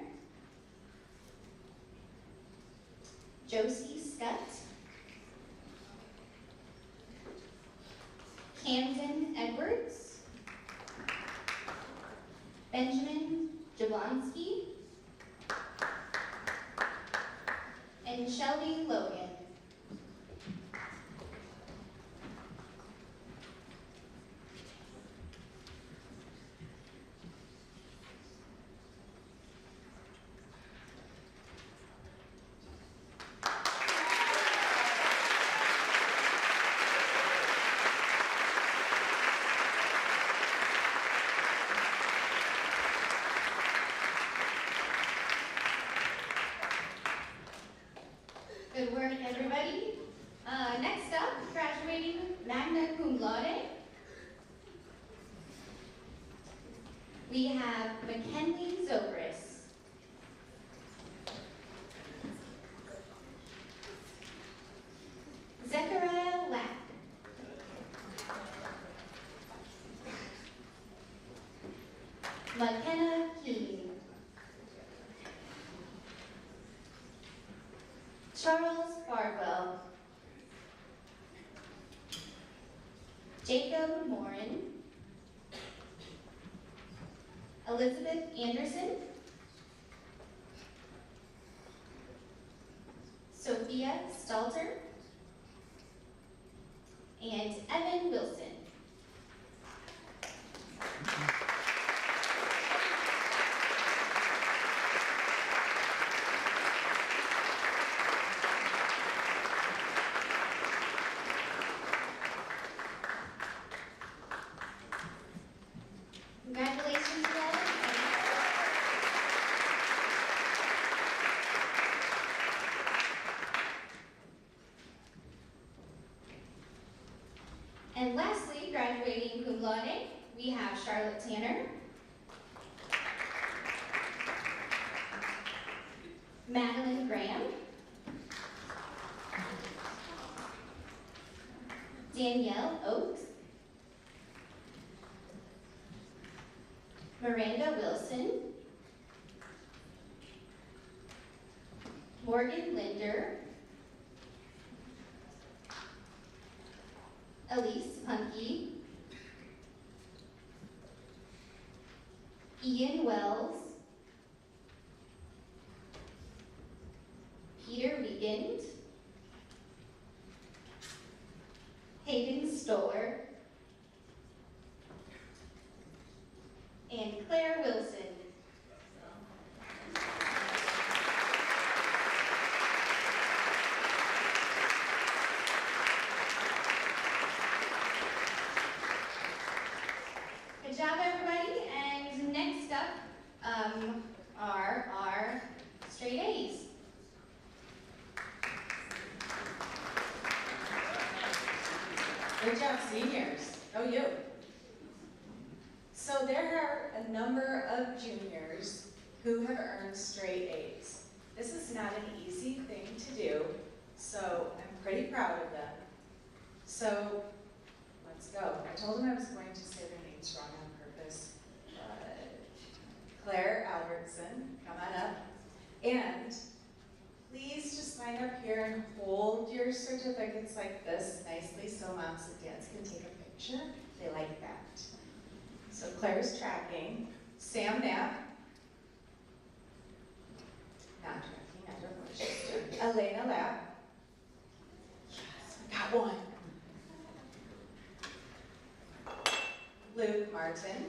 Josie Scott. Camden Edwards. Benjamin Jablonski. And Shelby Logan. Good work, everybody. Next up, graduating magna cum laude. We have McKinley Zobris. Zechariah Lack. McKenna Keene. Charles Bardwell. Jacob Morin. Elizabeth Anderson. Sophia Stalter. And Evan Wilson. Congratulations, guys. And lastly, graduating cum laude, we have Charlotte Tanner, Madeline Graham, Danielle Oakes, Miranda Wilson, Morgan Linder, Elise Punky, Ian Wells, Peter Wiegand, Hayden Stoller, and Claire Wilson. Good job, everybody. And next up are our straight A's. Good job, seniors. Oh, you. So there are a number of juniors who have earned straight A's. This is not an easy thing to do, so I'm pretty proud of them. So, let's go. I told them I was going to say their names wrong on purpose. Claire Albertson, come on up. And please just line up here and hold your certificates like this nicely so moms and dads can take a picture. They like that. So Claire's tracking. Sam Knapp. Not tracking, I don't know what she's doing. Elena Lapp. Yes, I got one. Luke Martin.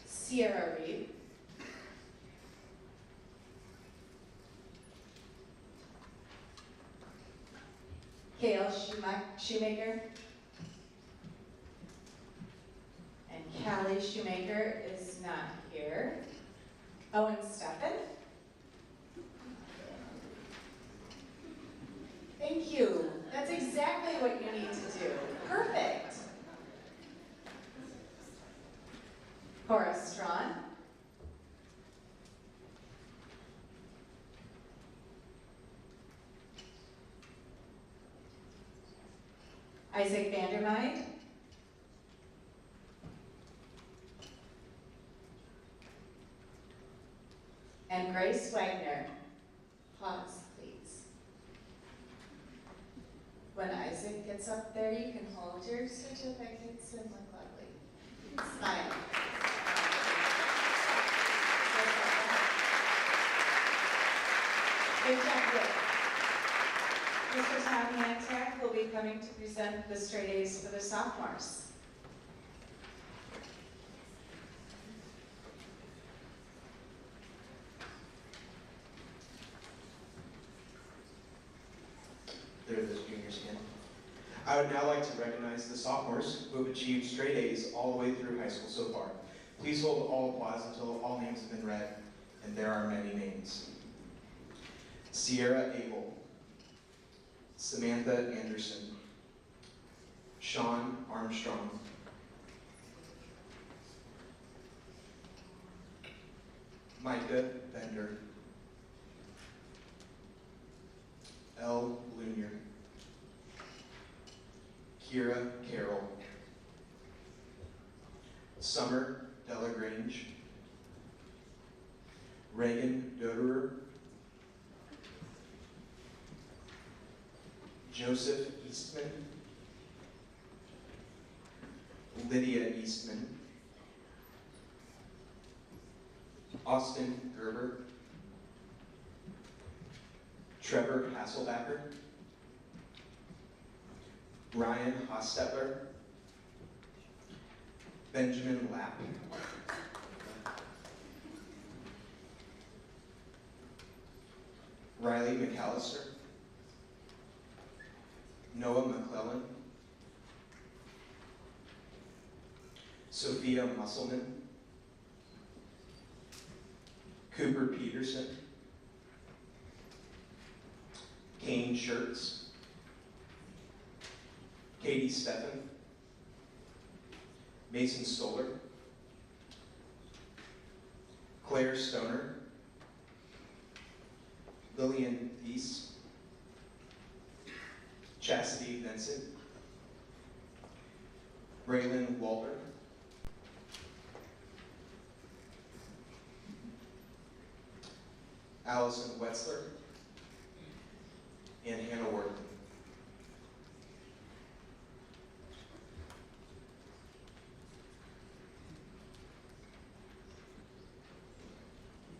Sierra Reed. Kale Shoemaker. And Callie Shoemaker is not here. Owen Steffen. Thank you. That's exactly what you need to do. Perfect. Horace Strawn. Isaac Vandermeid. And Grace Wagner. Pause, please. When Isaac gets up there, you can hold your certificates and look lovely. Smile. Good job, Rick. Mr. Tom Hantak will be coming to present the straight A's for the sophomores. There are those juniors again. I would now like to recognize the sophomores who have achieved straight A's all the way through high school so far. Please hold all applause until all names have been read, and there are many names. Sierra Abel, Samantha Anderson, Sean Armstrong, Micah Bender, L. Lunier, Kira Carroll, Summer Delagrange, Reagan Doderer, Joseph Eastman, Lydia Eastman, Austin Gerber, Trevor Hasselbacker, Ryan Hostetler, Benjamin Lapp, Riley McAllister, Noah McClellan, Sophia Musselman, Cooper Peterson, Kane Schertz, Katie Steffen, Mason Stoller, Claire Stoner, Lillian Deese, Chastity Vincent, Braylon Walter, Allison Wetzler, and Hannah Worthington.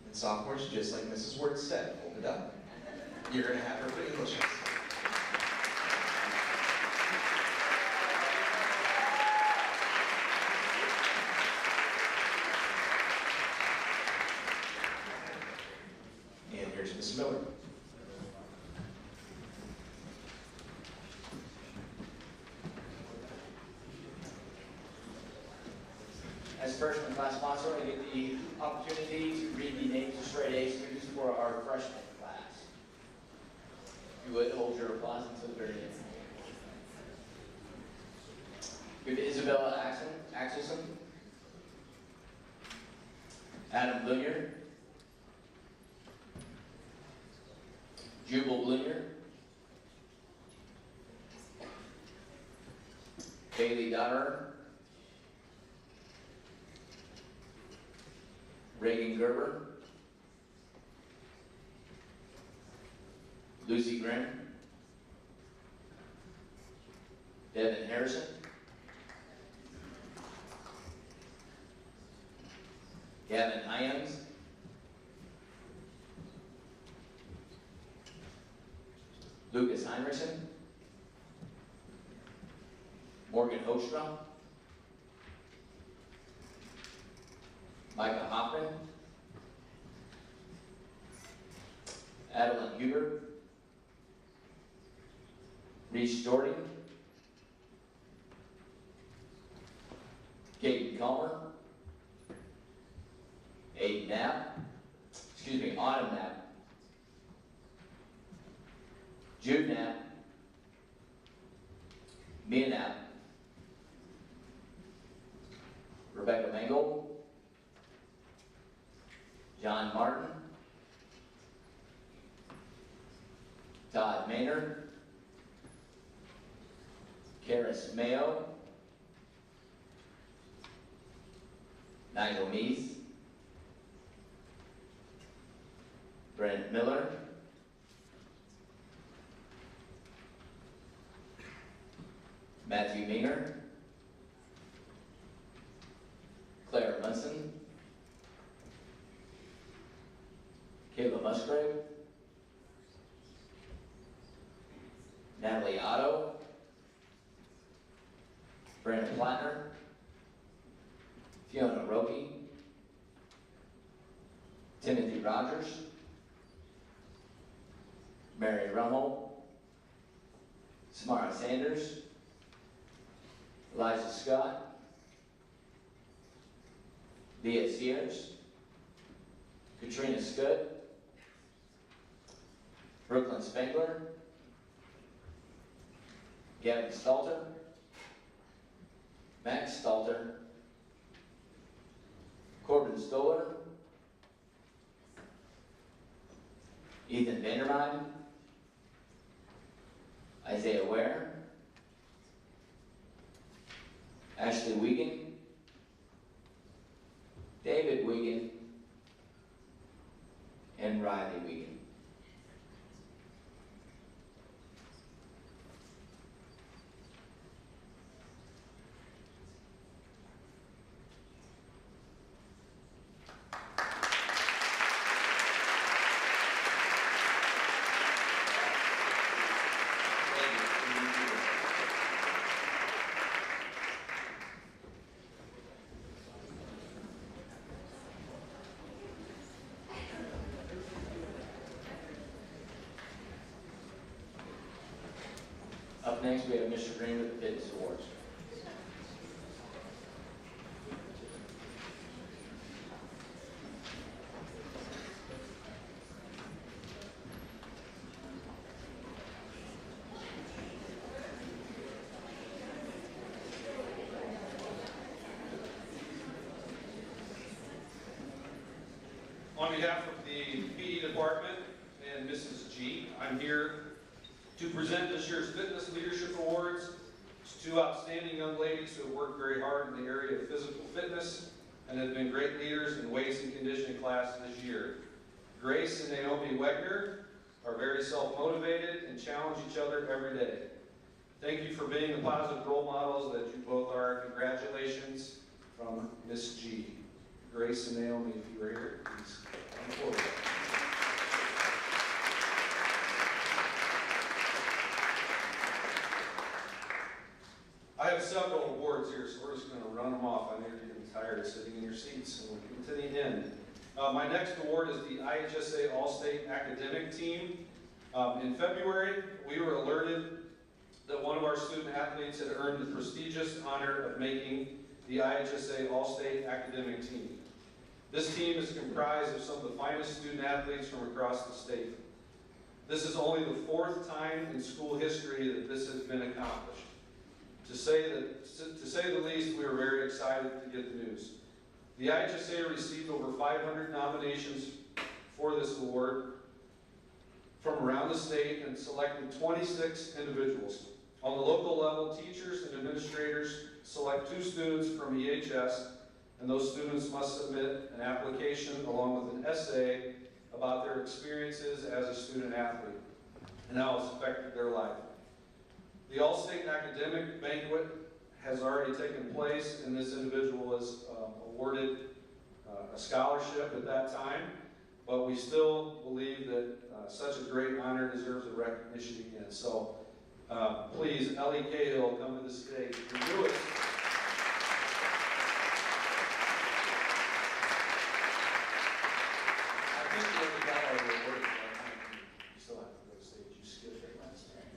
And sophomores, just like Mrs. Wertz said, hold it up. You're going to have her for English lesson. And here's Ms. Miller. As freshman class sponsor, I get the opportunity to read the names of straight A students for our freshman class. If you would, hold your applause until the very end. We have Isabella Axelson, Adam Blunier, Jubal Blunier, Bailey Donner, Reagan Gerber, Lucy Grimm, Devin Harrison, Gavin Hyams, Lucas Heinrichsen, Morgan Hostrom, Micah Hoffman, Adeline Huber, Reese Jordan, Katie Calmer, Autumn Knapp, Jude Knapp, Mia Knapp, Rebecca Mangold, John Martin, Todd Maynard, Karis Mayo, Nigel Meese, Brent Miller, Matthew Minger, Claire Munson, Kayla Musgrave, Natalie Otto, Brandon Plattner, Fiona Roque, Timothy Rogers, Mary Rummel, Samara Sanders, Elijah Scott, Leah Sears, Katrina Scott, Brooklyn Spengler, Gavin Stalter, Max Stalter, Corbin Stoller, Ethan Vandermeiden, Isaiah Ware, Ashley Wiegand, David Wiegand, and Riley Wiegand. Up next, we have Mr. Green with the Fitness Awards. On behalf of the PE department and Mrs. G, I'm here to present this year's Fitness Leadership Awards to two outstanding young ladies who have worked very hard in the area of physical fitness and have been great leaders in weights and conditioning class this year. Grace and Naomi Wegner are very self-motivated and challenge each other every day. Thank you for being the positive role models that you both are. Congratulations from Miss G. Grace and Naomi, if you are here, please come forward. I have several awards here, so we're just going to run them off. I know you're getting tired of sitting in your seats, and we'll get to the end. My next award is the IHSA All-State Academic Team. In February, we were alerted that one of our student athletes had earned the prestigious honor of making the IHSA All-State Academic Team. This team is comprised of some of the finest student athletes from across the state. This is only the fourth time in school history that this has been accomplished. To say the least, we were very excited to get the news. The IHSA received over 500 nominations for this award from around the state and selected 26 individuals. On the local level, teachers and administrators select 2 students from EHS, and those students must submit an application along with an essay about their experiences as a student athlete and how it's affected their life. The All-State Academic Banquet has already taken place, and this individual was awarded a scholarship at that time, but we still believe that such a great honor deserves a recognition again. So please, Ellie Cahill, come to the stage and do it. I think we already got our award. You still have to go to stage. You skipped it last time.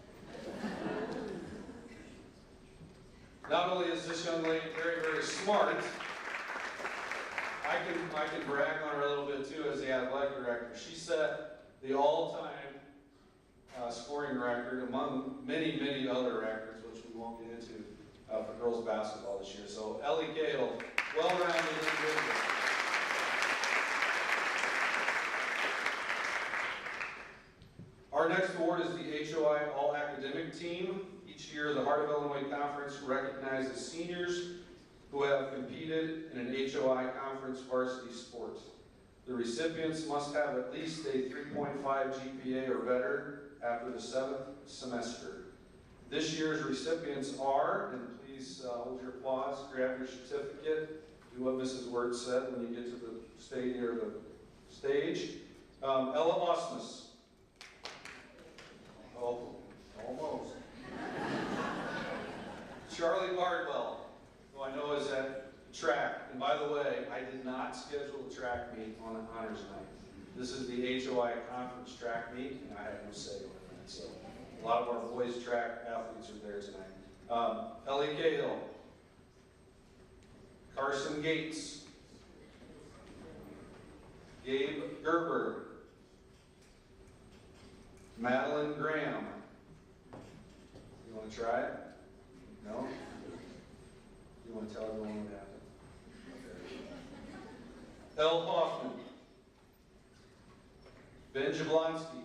Not only is this young lady very, very smart, I can brag on her a little bit too as the athletic director. She set the all-time scoring record among many, many other records, which we won't get into for girls basketball this year. So Ellie Cahill, well-rounded individual. Our next award is the HOI All-Academic Team. Each year, the Heart of Illinois Conference recognizes seniors who have competed in an HOI conference varsity sport. The recipients must have at least a 3.5 GPA or better after the 7th semester. This year's recipients are, and please hold your applause, grab your certificate, do what Mrs. Word said when you get to the stage or the stage. Ella Osmus. Oh, almost. Charlie Bardwell, who I know is at track. And by the way, I did not schedule a track meet on an honors night. This is the HOI conference track meet, and I have no say on that. So a lot of our boys track athletes are there tonight. Ellie Cahill, Carson Gates, Gabe Gerber, Madeline Graham. You want to try it? No? You want to tell everyone what happened? Okay. Elle Hoffman, Ben Jablonski,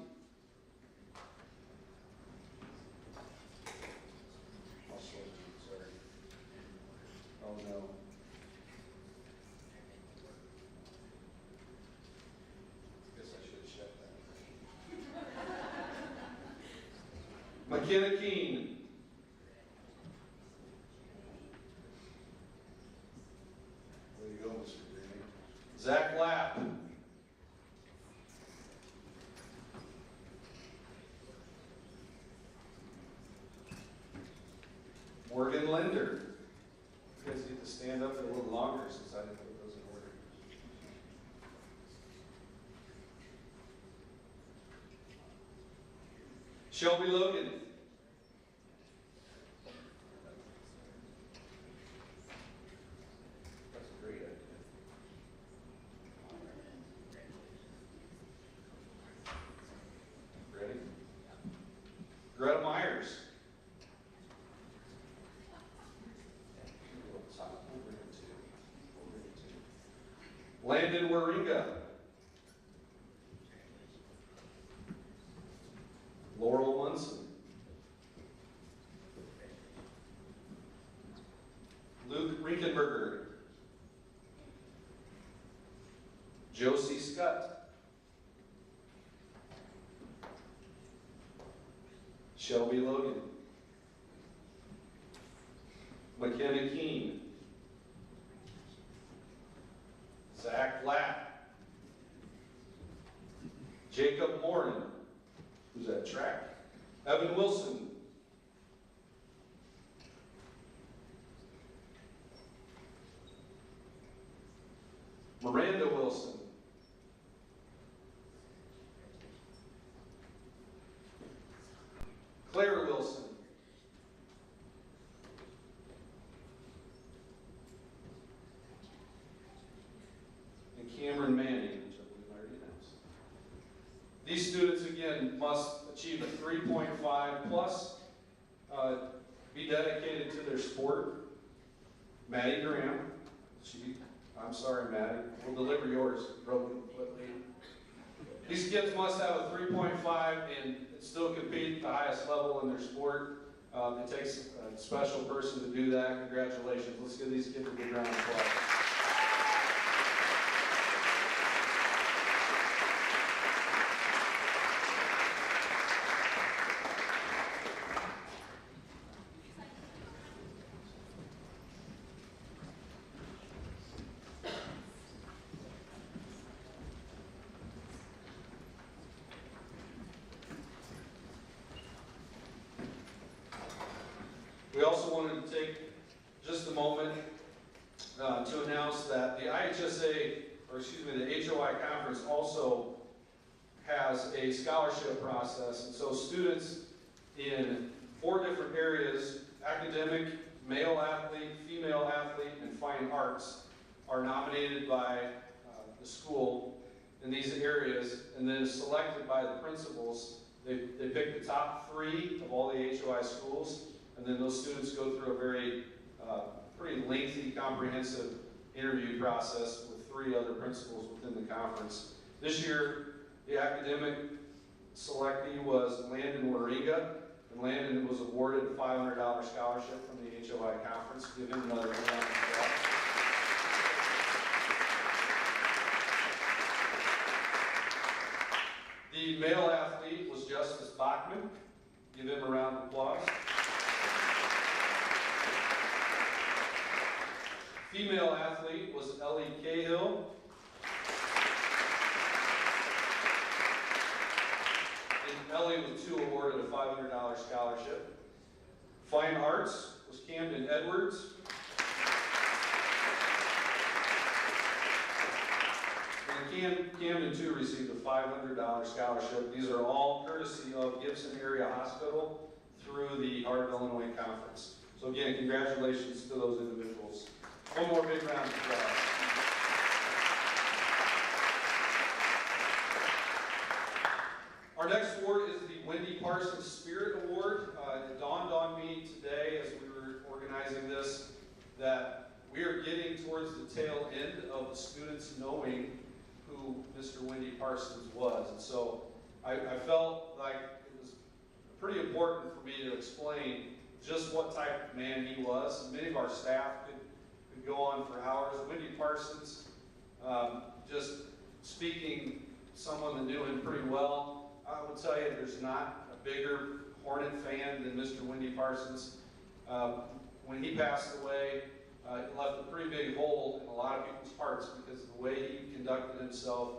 oh no. Guess I should have checked that. McKenna Keene, Zach Lapp, Morgan Linder. You guys get to stand up a little longer since I didn't put those in order. Shelby Logan. That's a great idea. Ready? Greta Myers. Landon Waringa. Laurel Munson. Luke Riekenberger. Josie Scott. Shelby Logan. McKenna Keene. Zach Lapp. Jacob Morin, who's at track. Evan Wilson. Miranda Wilson. Claire Wilson. Cameron Manning, which I believe I already announced. These students, again, must achieve a 3.5 plus, be dedicated to their sport. Maddie Graham, she I'm sorry, Maddie. We'll deliver yours broken quickly. These kids must have a 3.5 and still compete at the highest level in their sport. It takes a special person to do that. Congratulations. Let's give these kids a big round of applause. We also wanted to take just a moment to announce that the the HOI conference also has a scholarship process. And so students in 4 different areas, academic, male athlete, female athlete, and fine arts, are nominated by the school in these areas, and then selected by the principals. They pick the top 3 of all the HOI schools, and then those students go through a very pretty lengthy, comprehensive interview process with 3 other principals within the conference. This year, the academic selectee was Landon Wiegand, and Landon was awarded a $500 scholarship from the HOI conference. Give him another round of applause. The male athlete was Justice Bachman. Give him a round of applause. Female athlete was Ellie Cahill. And Ellie was too awarded a $500 scholarship. Fine arts was Camden Edwards. And Camden too received a $500 scholarship. These are all courtesy of Gibson Area Hospital through the Heart of Illinois Conference. So again, congratulations to those individuals. One more big round of applause. Our next award is the Wendy Parsons Spirit Award. It dawned on me today as we were organizing this that we are getting towards the tail end of the students knowing who Mr. Wendy Parsons was. And so I felt like it was pretty important for me to explain just what type of man he was. Many of our staff could go on for hours. Wendy Parsons, just speaking someone that knew him pretty well, I will tell you there's not a bigger Hornet fan than Mr. Wendy Parsons. When he passed away, it left a pretty big hole in a lot of people's hearts because of the way he conducted himself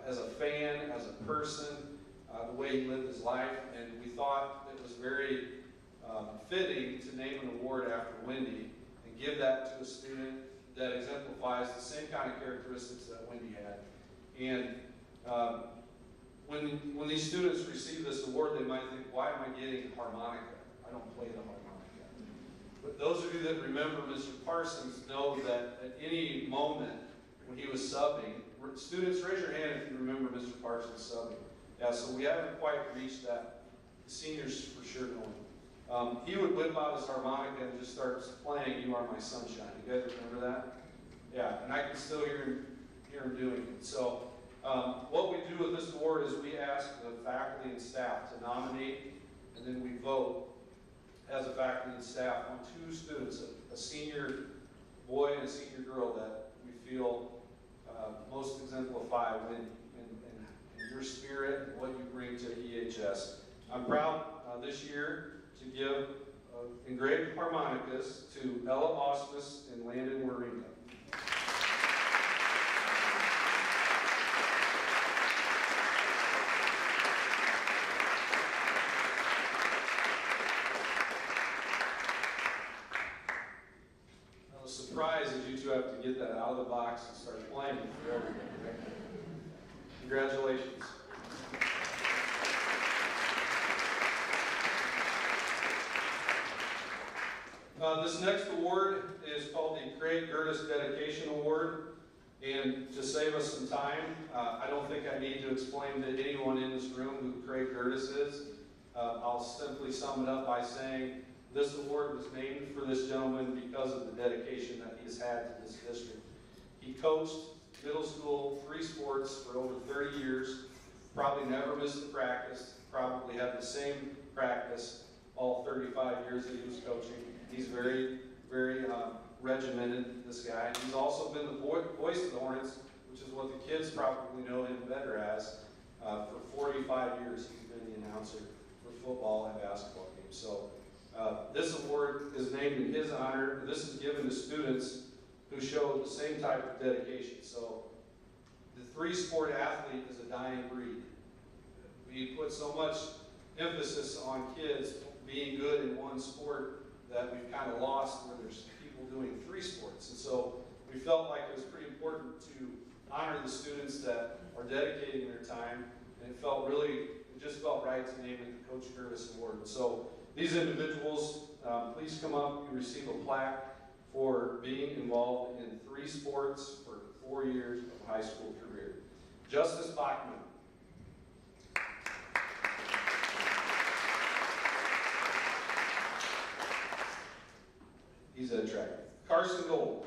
as a fan, as a person, the way he lived his life, and we thought it was very fitting to name an award after Wendy and give that to a student that exemplifies the same kind of characteristics that Wendy had. And when these students receive this award, they might think, why am I getting harmonica? I don't play the harmonica. But those of you that remember Mr. Parsons know that at any moment when he was subbing, students, raise your hand if you remember Mr. Parsons subbing. Yeah, so we haven't quite reached that. The seniors for sure know him. He would whip out his harmonica and just start playing You Are My Sunshine. You guys remember that? Yeah, and I can still hear him doing it. So what we do with this award is we ask the faculty and staff to nominate, and then we vote as a faculty and staff on 2 students, a senior boy and a senior girl that we feel most exemplify Wendy and your spirit and what you bring to EHS. I'm proud this year to give engraved harmonicas to Ella Osmus and Landon Eureka. The surprise is you 2 have to get that out of the box and start playing it for everybody. Congratulations. This next award is called the Craig Gertis Dedication Award. And to save us some time, I don't think I need to explain to anyone in this room who Craig Gertis is. I'll simply sum it up by saying this award was named for this gentleman because of the dedication that he has had to this district. He coached middle school 3 sports for over 30 years, probably never missed a practice, probably had the same practice all 35 years that he was coaching. He's very, very regimented, this guy. He's also been the voice of the Hornets, which is what the kids probably know him better as. For 45 years, he's been the announcer for football and basketball games. So this award is named in his honor. This is given to students who show the same type of dedication. So the 3-sport athlete is a dying breed. We put so much emphasis on kids being good in one sport that we've kind of lost where there's people doing 3 sports. And so we felt like it was pretty important to honor the students that are dedicating their time, and it just felt right to name it the Coach Curtis Award. So these individuals, please come up and receive a plaque for being involved in 3 sports for 4 years of high school career. Justice Bachman. He's a track. Carson Gold.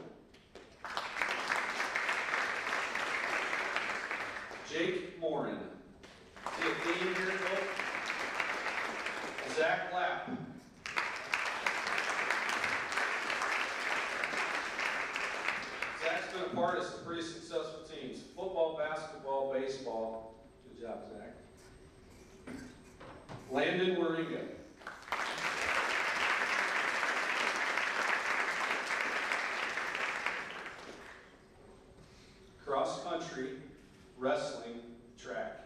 Jake Morin. See a theme here, folks? Zach Lapp. Zach's been a part of some pretty successful teams. Football, basketball, baseball. Good job, Zach. Landon Wiegand. Cross country, wrestling, track.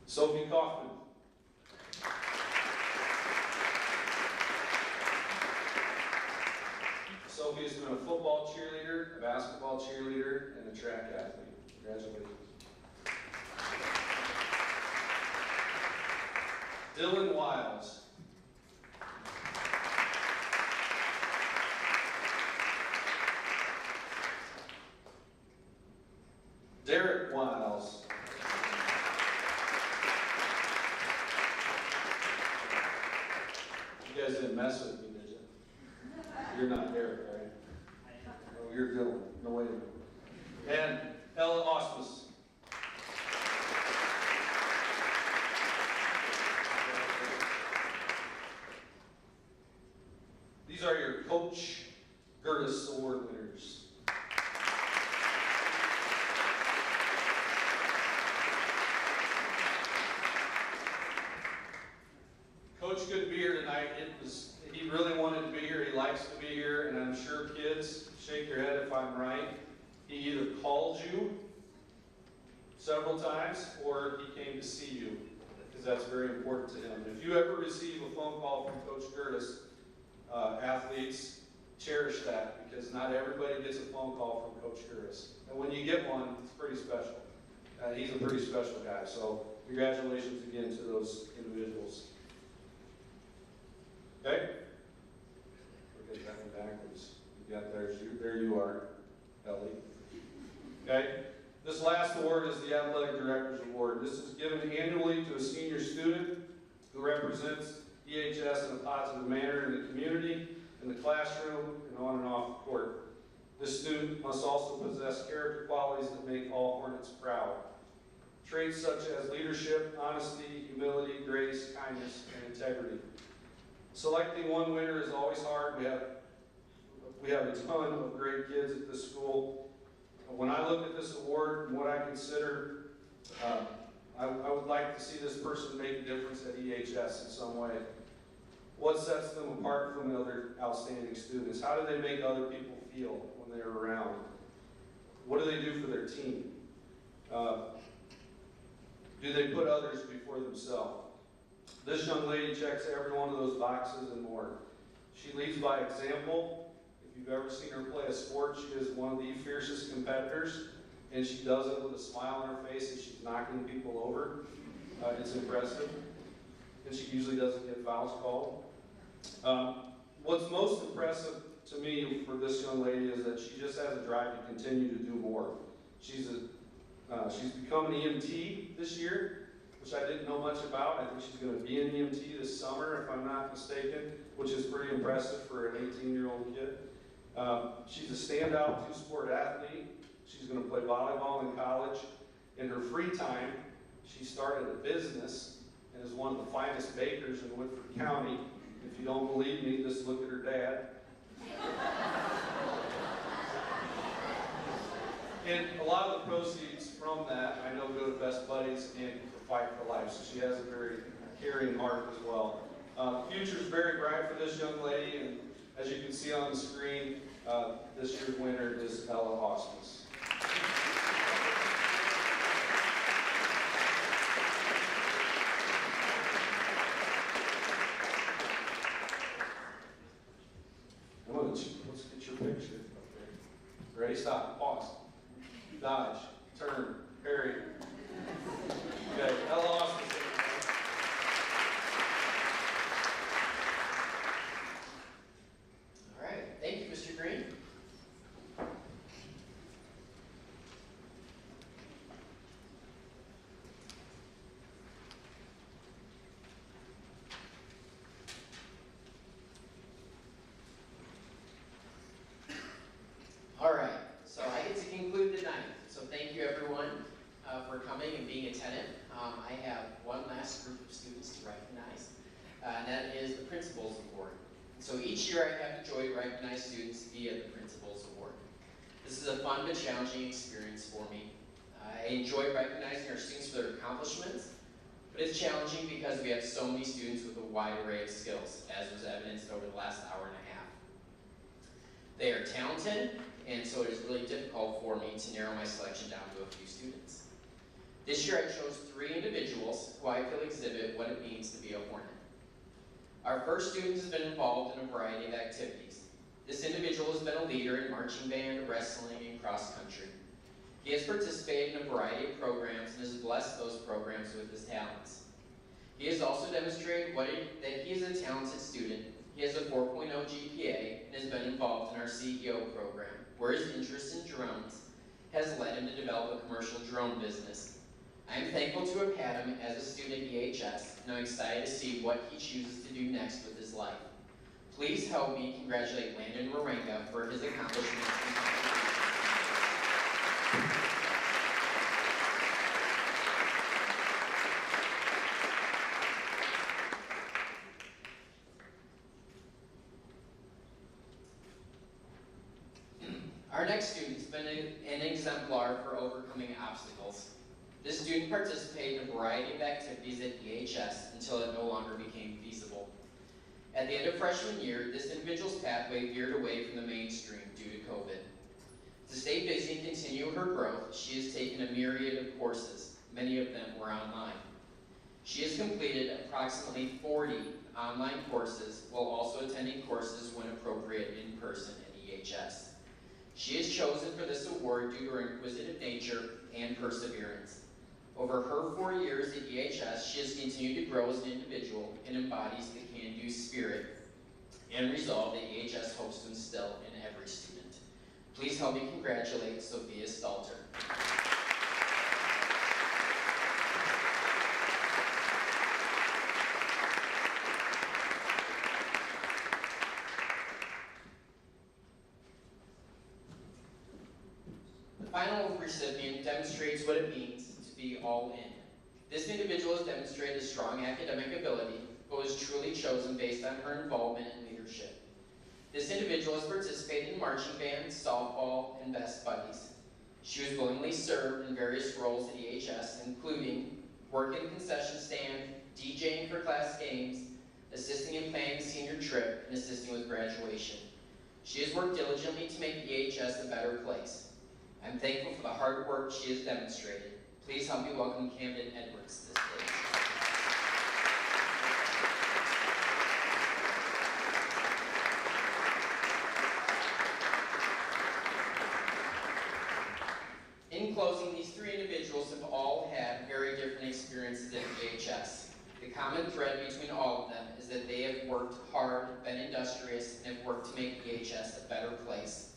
Sophie Kaufman. Sophie has been a football cheerleader, a basketball cheerleader, and a track athlete. Congratulations. Dylan Wiles. Derek Wiles. You guys didn't mess with me, did you? You're not Derek, right? Oh, you're Dylan. No, wait a minute. And Ella Osmus. These are your Coach Curtis Award winners. Coach couldn't be here tonight. He really wanted to be here. He likes to be here, and I'm sure kids, shake your head if I'm right. He either called you several times or he came to see you, because that's very important to him. If you ever receive a phone call from Coach Curtis, athletes, cherish that, because not everybody gets a phone call from Coach Curtis. And when you get one, it's pretty special. He's a pretty special guy. So congratulations again to those individuals. Okay? We'll get that one backwards. You got there you are, Ellie. Okay? This last award is the Athletic Director's Award. This is given annually to a senior student who represents EHS in a positive manner in the community, in the classroom, and on and off the court. This student must also possess character qualities that make all Hornets proud. Traits such as leadership, honesty, humility, grace, kindness, and integrity. Selecting one winner is always hard. We have a ton of great kids at this school. When I look at this award and what I consider, I would like to see this person make a difference at EHS in some way. What sets them apart from the other outstanding students? How do they make other people feel when they're around? What do they do for their team? Do they put others before themselves? This young lady checks every one of those boxes and more. She leads by example. If you've ever seen her play a sport, she is one of the fiercest competitors, and she does it with a smile on her face and she's knocking people over. It's impressive. And she usually doesn't get fouls called. What's most impressive to me for this young lady is that she just has a drive to continue to do more. She's become an EMT this year, which I didn't know much about. I think she's going to be an EMT this summer, if I'm not mistaken, which is pretty impressive for an 18-year-old kid. She's a standout two-sport athlete. She's going to play volleyball in college. In her free time, she started a business and is one of the finest bakers in Woodford County. If you don't believe me, just look at her dad. And a lot of the proceeds from that, I know, go to Best Buddies and for Fight for Life. So she has a very caring heart as well. Future is very bright for this young lady, and as you can see on the screen, this year's winner is Ella Osmus. Let's get your picture up there. Ready, stop, pause, dodge, turn, parry. Okay, Ella Osmus. All right, thank you, Mr. Green. All right, so I get to conclude the night. So thank you everyone for coming and being attentive. I have one last group of students to recognize, and that is the Principals Award. So each year I have the joy to recognize students via the Principals Award. This is a fun but challenging experience for me. I enjoy recognizing our students for their accomplishments, but it's challenging because we have so many students with a wide array of skills, as was evidenced over the last hour and a half. They are talented, and so it is really difficult for me to narrow my selection down to a few students. This year I chose 3 individuals who I feel exhibit what it means to be a Hornet. Our first student has been involved in a variety of activities. This individual has been a leader in marching band, wrestling, and cross country. He has participated in a variety of programs and has blessed those programs with his talents. He has also demonstrated that he is a talented student. He has a 4.0 GPA and has been involved in our CEO program, where his interest in drones has led him to develop a commercial drone business. I am thankful to have had him as a student at EHS, and I'm excited to see what he chooses to do next with his life. Please help me congratulate Landon Morenga for his accomplishments and contributions. Our next student has been an exemplar for overcoming obstacles. This student participated in a variety of activities at EHS until it no longer became feasible. At the end of freshman year, this individual's pathway veered away from the mainstream due to COVID. To stay busy and continue her growth, she has taken a myriad of courses. Many of them were online. She has completed approximately 40 online courses while also attending courses when appropriate in person at EHS. She is chosen for this award due to her inquisitive nature and perseverance. Over her 4 years at EHS, she has continued to grow as an individual and embodies the can-do spirit and resolve that EHS hopes to instill in every student. Please help me congratulate Sophia Stalter. The final recipient demonstrates what it means to be all in. This individual has demonstrated a strong academic ability, but was truly chosen based on her involvement in leadership. This individual has participated in marching band, softball, and Best Buddies. She was willingly served in various roles at EHS, including work in the concession stand, DJing for class games, assisting in planning the senior trip, and assisting with graduation. She has worked diligently to make EHS a better place. I'm thankful for the hard work she has demonstrated. Please help me welcome Camden Edwards to the stage. In closing, these 3 individuals have all had very different experiences at EHS. The common thread between all of them is that they have worked hard, been industrious, and have worked to make EHS a better place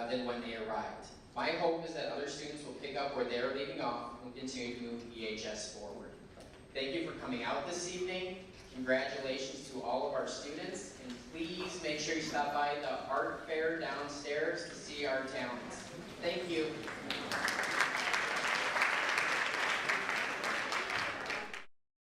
than when they arrived. My hope is that other students will pick up where they're leaving off and continue to move EHS forward. Thank you for coming out this evening. Congratulations to all of our students, and please make sure you stop by the art fair downstairs to see our talents. Thank you.